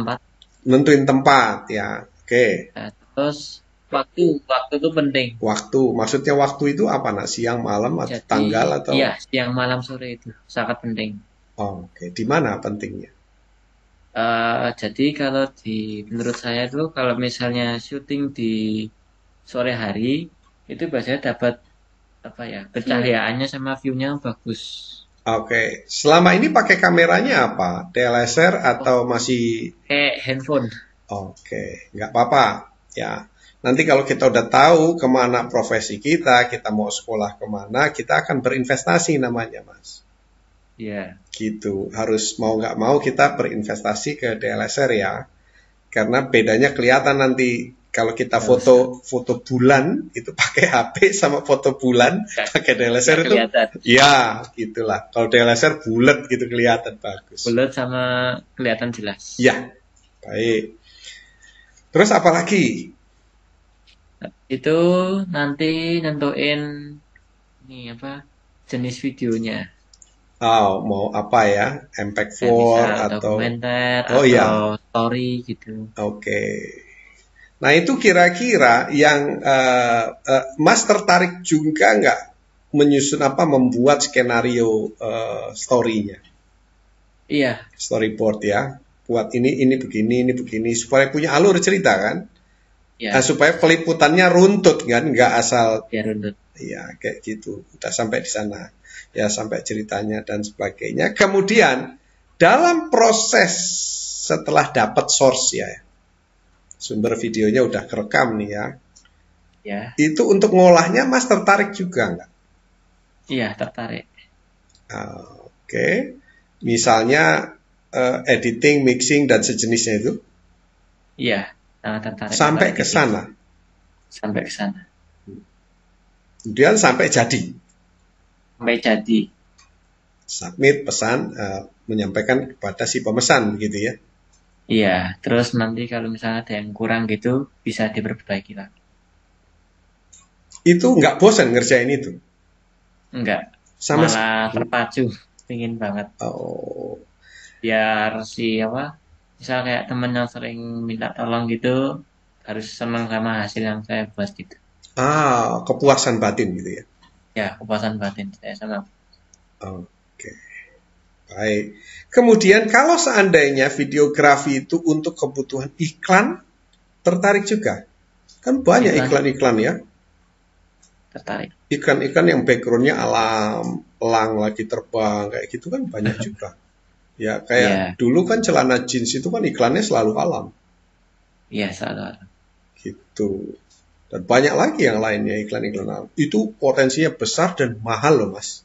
Nentuin tempat ya. Oke.
Nah, terus waktu itu penting.
Waktu, maksudnya waktu itu apa nak? Siang, malam, atau tanggal atau?
Iya, siang, malam, sore itu sangat penting.
Oke, di mana pentingnya?
Jadi kalau menurut saya tuh kalau misalnya syuting di sore hari itu biasanya dapat pencahayaannya sama view-nya bagus.
Oke, selama ini pakai kameranya apa? DSLR atau masih?
Handphone.
Oke, nggak apa-apa ya. Nanti kalau kita udah tahu kemana profesi kita mau sekolah kemana, kita akan berinvestasi namanya Mas.
Iya.
Gitu, harus mau nggak mau kita berinvestasi ke DSLR ya. Karena bedanya kelihatan nanti kalau kita foto bulan itu pakai HP sama foto bulan pakai DSLR itu. Ya, gitulah. Kalau DSLR bulat gitu kelihatan bagus.
Bulat sama kelihatan jelas.
Ya. Baik. Terus apa lagi?
Itu nanti nentuin jenis videonya.
Oh, mau apa ya? MP4 atau
dokumenter atau story gitu.
Oke. Nah, itu kira-kira yang Mas tertarik juga nggak menyusun membuat skenario story-nya?
Iya.
Storyboard ya. Buat ini begini supaya punya alur cerita kan? Ya. Nah, supaya peliputannya runtut kan, nggak asal.
Ya, runtut.
Iya, kayak gitu. Udah sampai di sana. Ya, sampai ceritanya dan sebagainya. Kemudian dalam proses setelah dapat source ya, sumber videonya udah kerekam nih ya.
Ya.
Itu untuk ngolahnya Mas tertarik juga nggak?
Iya, tertarik.
Oke. Misalnya editing, mixing dan sejenisnya itu?
Iya, sangat tertarik.
Sampai ke sana.
Sampai ke sana.
Kemudian sampai jadi. Submit pesan, menyampaikan kepada si pemesan begitu ya.
Iya, terus nanti kalau misalnya ada yang kurang gitu bisa diperbaiki lagi.
Itu nggak bosan ngerjain itu?
Enggak. Malah terpacu. pingin banget.
Oh.
Biar misal kayak temen yang sering minta tolong gitu, harus senang sama hasil yang saya buat gitu.
Kepuasan batin gitu ya?
Ya, kepuasan batin saya sama.
Oke. Baik. Kemudian kalau seandainya videografi itu untuk kebutuhan iklan, tertarik juga? Kan banyak iklan-iklan ya?
Tertarik.
Iklan-iklan yang backgroundnya alam, elang lagi terbang, kayak gitu kan banyak juga. Ya, kayak dulu kan celana jeans itu kan iklannya selalu alam.
Iya, selalu alam.
Gitu. Dan banyak lagi yang lainnya iklan-iklan alam. Itu potensinya besar dan mahal loh, Mas.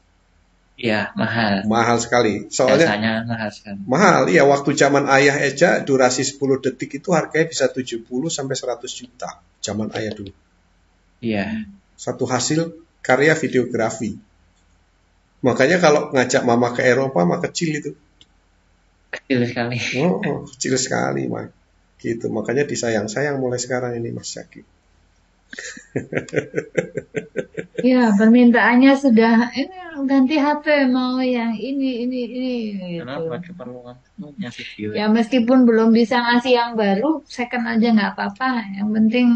Iya, mahal.
Mahal sekali. Soalnya
biasanya mahal sekali.
Mahal, ya waktu zaman ayah Eja durasi 10 detik itu harganya bisa 70 sampai 100 juta. Zaman ayah dulu.
Iya.
Satu hasil karya videografi. Makanya kalau ngajak mama ke Eropa mah kecil itu.
Kecil sekali.
Kecil sekali, Mas. Gitu. Makanya disayang-sayang mulai sekarang ini, Mas Zaki.
Ya, permintaannya sudah ganti HP, mau yang ini gitu.
Kenapa keperluannya video?
Ya meskipun belum bisa ngasih yang baru, second aja nggak apa-apa. Yang penting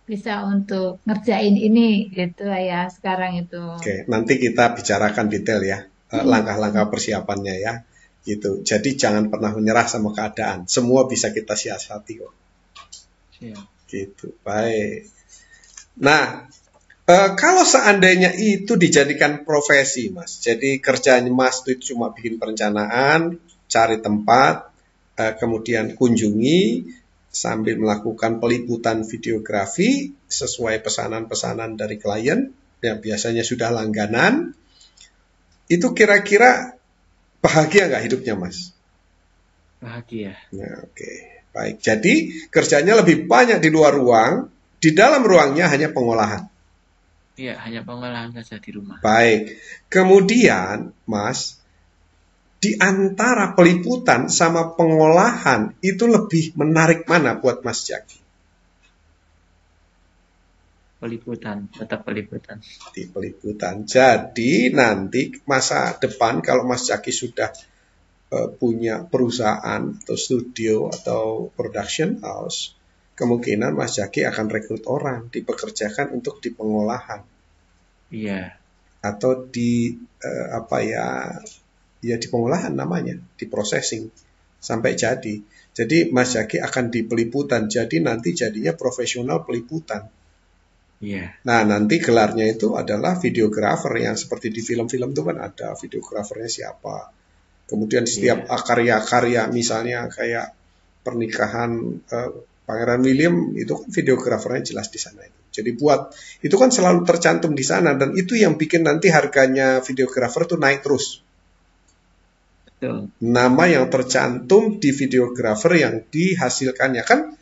bisa untuk ngerjain ini gitu ya sekarang itu.
Oke, nanti kita bicarakan detail ya, langkah-langkah persiapannya ya. Gitu. Jadi jangan pernah menyerah sama keadaan. Semua bisa kita siasati kok. Gitu. Baik. Nah, kalau seandainya itu dijadikan profesi, Mas. Jadi kerjanya Mas itu cuma bikin perencanaan, cari tempat, kemudian kunjungi sambil melakukan peliputan videografi sesuai pesanan-pesanan dari klien yang biasanya sudah langganan. Itu kira-kira bahagia nggak hidupnya, Mas?
Bahagia.
Nah, oke. Baik. Jadi kerjanya lebih banyak di luar ruang, di dalam ruangnya hanya pengolahan.
Iya, hanya pengolahan saja di rumah.
Baik. Kemudian, Mas, di antara peliputan sama pengolahan itu lebih menarik mana buat Mas Zaki?
Peliputan, tetap peliputan.
Di peliputan. Jadi nanti masa depan kalau Mas Zaki sudah punya perusahaan atau studio atau production house, kemungkinan Mas Zaki akan rekrut orang, dipekerjakan untuk di pengolahan.
Iya.
Atau di di pengolahan namanya, di processing sampai jadi. Jadi Mas Zaki akan di peliputan, jadi nanti jadinya profesional peliputan.
Iya.
Nah, nanti gelarnya itu adalah videographer yang seperti di film-film itu kan ada videografernya siapa. Kemudian setiap karya-karya misalnya kayak pernikahan Pangeran William itu kan videografernya jelas di sana itu. Jadi itu kan selalu tercantum di sana dan itu yang bikin nanti harganya videografer tuh naik terus.
Betul.
Nama yang tercantum di videografer yang dihasilkannya kan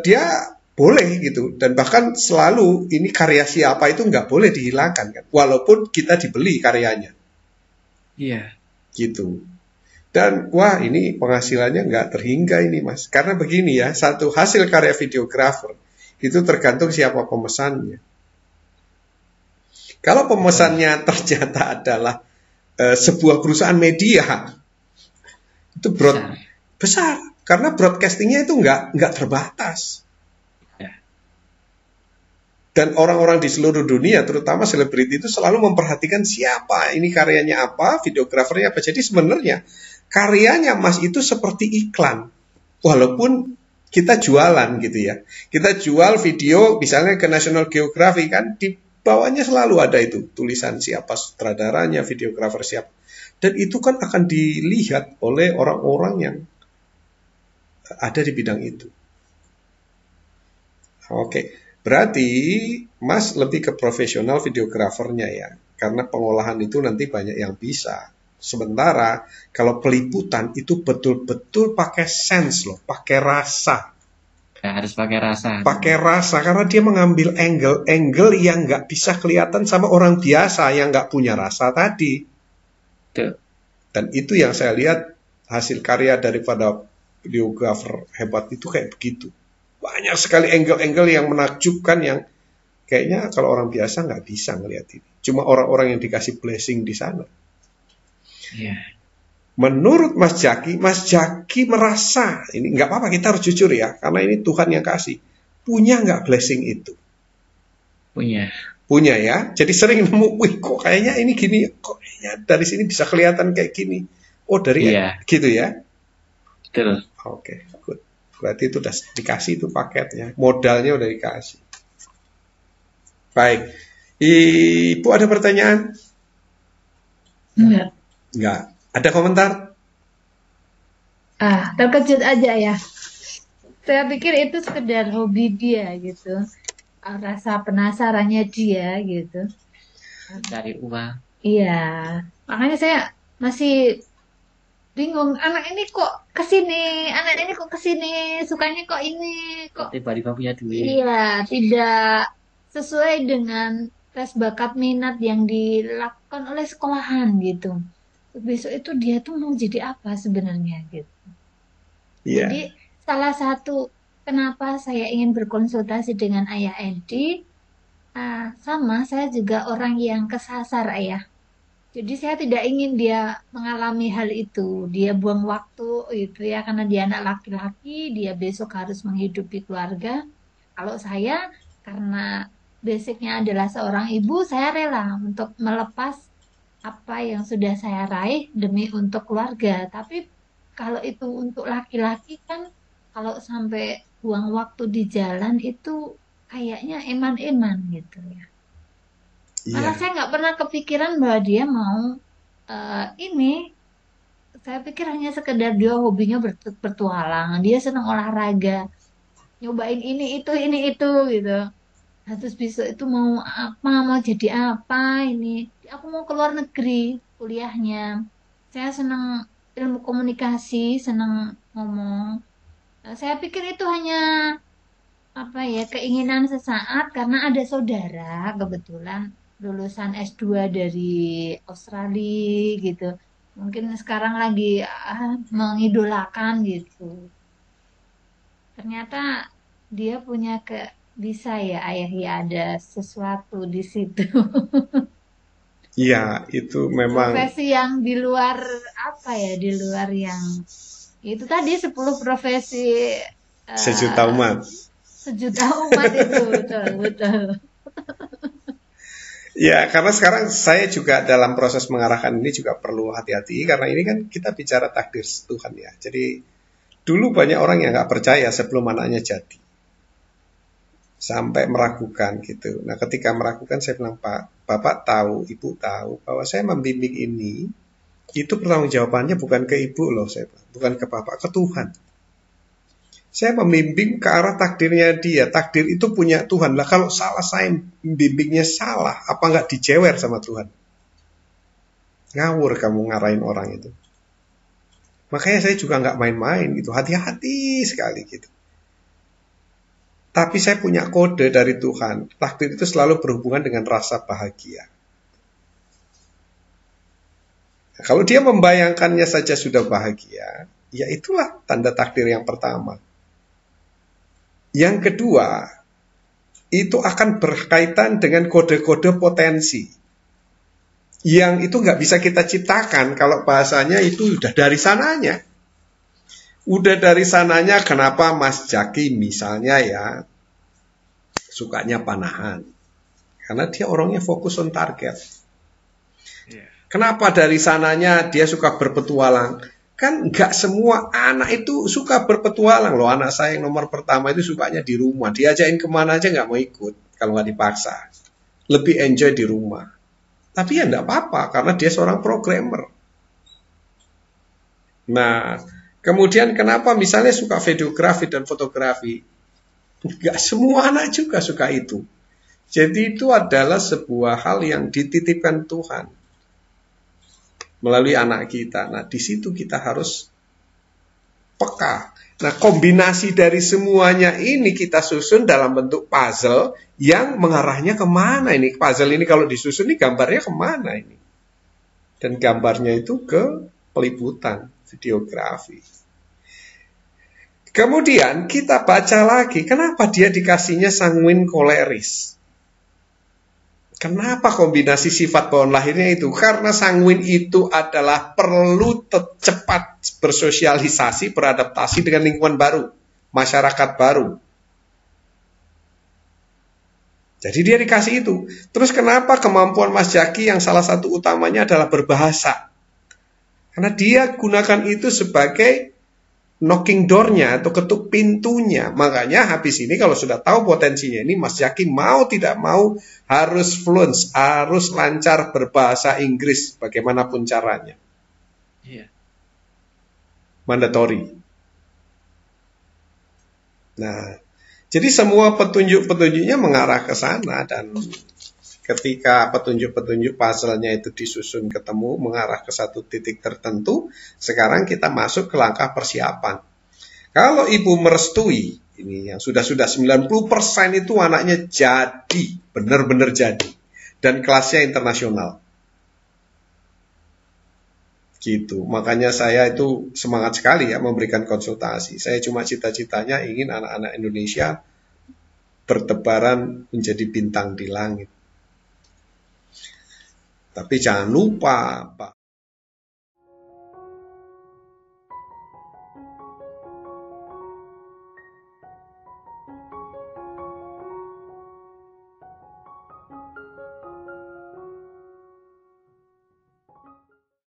dia boleh gitu, dan bahkan selalu ini karya siapa itu nggak boleh dihilangkan kan, walaupun kita dibeli karyanya.
Iya.
Gitu. Dan wah ini penghasilannya nggak terhingga ini Mas, karena begini ya, satu hasil karya videografer itu tergantung siapa pemesannya. Kalau pemesannya ternyata adalah sebuah perusahaan media, itu besar karena broadcastingnya itu nggak terbatas. Dan orang-orang di seluruh dunia, terutama selebriti itu selalu memperhatikan siapa, ini karyanya apa, videografernya apa. Jadi sebenarnya karyanya Mas itu seperti iklan. Walaupun kita jualan gitu ya. Kita jual video misalnya ke National Geographic kan, di bawahnya selalu ada itu tulisan siapa sutradaranya, videografer siapa. Dan itu kan akan dilihat oleh orang-orang yang ada di bidang itu. Oke. Berarti Mas lebih ke profesional videografernya ya, karena pengolahan itu nanti banyak yang bisa. Sementara kalau peliputan itu betul-betul pakai sense loh, pakai rasa.
Ya, harus pakai rasa.
Pakai rasa karena dia mengambil angle yang nggak bisa kelihatan sama orang biasa yang nggak punya rasa tadi.
Tuh.
Dan itu yang saya lihat hasil karya daripada videografer hebat itu kayak begitu. Banyak sekali angle-angle yang menakjubkan yang kayaknya kalau orang biasa nggak bisa ngelihat ini. Cuma orang-orang yang dikasih blessing di sana. Menurut Mas Jaki merasa, ini nggak apa-apa, kita harus jujur ya, karena ini Tuhan yang kasih. Punya nggak blessing itu? Punya ya. Jadi sering nemu, wih kok kayaknya ini gini, kok kayaknya dari sini bisa kelihatan kayak gini. Oh dari gitu ya.
Betul.
Oke, good. Berarti itu udah dikasih itu paketnya, modalnya udah dikasih. Baik, Ibu ada pertanyaan? Enggak. Ada komentar?
Terkejut aja ya. Saya pikir itu sekedar hobi dia gitu. Rasa penasarannya dia gitu.
Cari uang.
Iya. Makanya saya masih bingung. Anak ini kok kesini, sukanya kok ini, kok
tiba-tiba punya duit.
Iya, tidak sesuai dengan tes bakat minat yang dilakukan oleh sekolahan gitu. Besok itu dia tuh mau jadi apa sebenarnya gitu. Jadi salah satu kenapa saya ingin berkonsultasi dengan Ayah Edi, sama saya juga orang yang kesasar Ayah. Jadi saya tidak ingin dia mengalami hal itu. Dia buang waktu itu ya, karena dia anak laki-laki, dia besok harus menghidupi keluarga. Kalau saya, karena basicnya adalah seorang ibu, saya rela untuk melepas apa yang sudah saya raih demi untuk keluarga. Tapi kalau itu untuk laki-laki kan, kalau sampai buang waktu di jalan itu kayaknya eman-eman gitu ya. Malah saya nggak pernah kepikiran bahwa dia mau ini. Saya pikir hanya sekedar dia hobinya bertualang. Dia senang olahraga, nyobain ini itu gitu. Terus besok itu mau apa, mau jadi apa ini. Aku mau keluar negeri kuliahnya. Saya senang ilmu komunikasi, senang ngomong. Saya pikir itu hanya apa ya, keinginan sesaat karena ada saudara kebetulan lulusan S2 dari Australia gitu. Mungkin sekarang lagi mengidolakan gitu. Ternyata dia punya bisa ya Ayah ya, ada sesuatu di situ.
Iya, itu memang
profesi yang di luar apa ya, di luar yang itu tadi 10 profesi
sejuta umat.
Sejuta umat itu betul.
Ya, karena sekarang saya juga dalam proses mengarahkan ini juga perlu hati-hati, karena ini kan kita bicara takdir Tuhan ya. Jadi dulu banyak orang yang nggak percaya sebelum anaknya jadi, sampai meragukan gitu. Nah ketika meragukan saya bilang, Pak, Bapak tahu, Ibu tahu bahwa saya membimbing ini, itu pertanggungjawabannya bukan ke Ibu loh, saya bilang, bukan ke Bapak, ke Tuhan. Saya membimbing ke arah takdirnya dia. Takdir itu punya Tuhan. Lah kalau salah saya bimbingnya salah, apa nggak dijewer sama Tuhan? Ngawur kamu ngarahin orang itu. Makanya saya juga nggak main-main gitu. Hati-hati sekali gitu. Tapi saya punya kode dari Tuhan. Takdir itu selalu berhubungan dengan rasa bahagia. Nah, kalau dia membayangkannya saja sudah bahagia, ya itulah tanda takdir yang pertama. Yang kedua, itu akan berkaitan dengan kode-kode potensi. Yang itu nggak bisa kita ciptakan, kalau bahasanya itu udah dari sananya. Udah dari sananya, kenapa Mas Jaki misalnya ya, sukanya panahan. Karena dia orangnya fokus on target. Kenapa dari sananya dia suka berpetualang? Kan nggak semua anak itu suka berpetualang loh. Anak saya yang nomor pertama itu sukanya di rumah. Diajakin kemana aja nggak mau ikut kalau nggak dipaksa. Lebih enjoy di rumah. Tapi ya nggak apa-apa karena dia seorang programmer. Nah, kemudian kenapa misalnya suka videografi dan fotografi? Nggak semua anak juga suka itu. Jadi itu adalah sebuah hal yang dititipkan Tuhan melalui anak kita. Nah, di situ kita harus peka. Nah, kombinasi dari semuanya ini kita susun dalam bentuk puzzle yang mengarahnya kemana ini. Puzzle ini kalau disusun ini gambarnya kemana ini. Dan gambarnya itu ke peliputan, videografi. Kemudian kita baca lagi, kenapa dia dikasihnya sanguin koleris. Kenapa kombinasi sifat bawaan lahirnya itu? Karena sanguin itu adalah perlu cepat bersosialisasi, beradaptasi dengan lingkungan baru, masyarakat baru. Jadi dia dikasih itu. Terus kenapa kemampuan Mas Jaki yang salah satu utamanya adalah berbahasa? Karena dia gunakan itu sebagai knocking door-nya atau ketuk pintunya. Makanya habis ini kalau sudah tahu potensinya ini, Mas Jaki mau tidak mau harus fluent, harus lancar berbahasa Inggris bagaimanapun caranya.
Iya.
Mandatory. Nah, jadi semua petunjuk-petunjuknya mengarah ke sana, dan ketika petunjuk-petunjuk puzzle-nya itu disusun ketemu mengarah ke satu titik tertentu, sekarang kita masuk ke langkah persiapan. Kalau ibu merestui, ini yang sudah 90% itu anaknya jadi, benar-benar jadi. Dan kelasnya internasional. Gitu. Makanya saya itu semangat sekali ya memberikan konsultasi. Saya cuma cita-citanya ingin anak-anak Indonesia bertebaran menjadi bintang di langit. Tapi jangan lupa, Pak.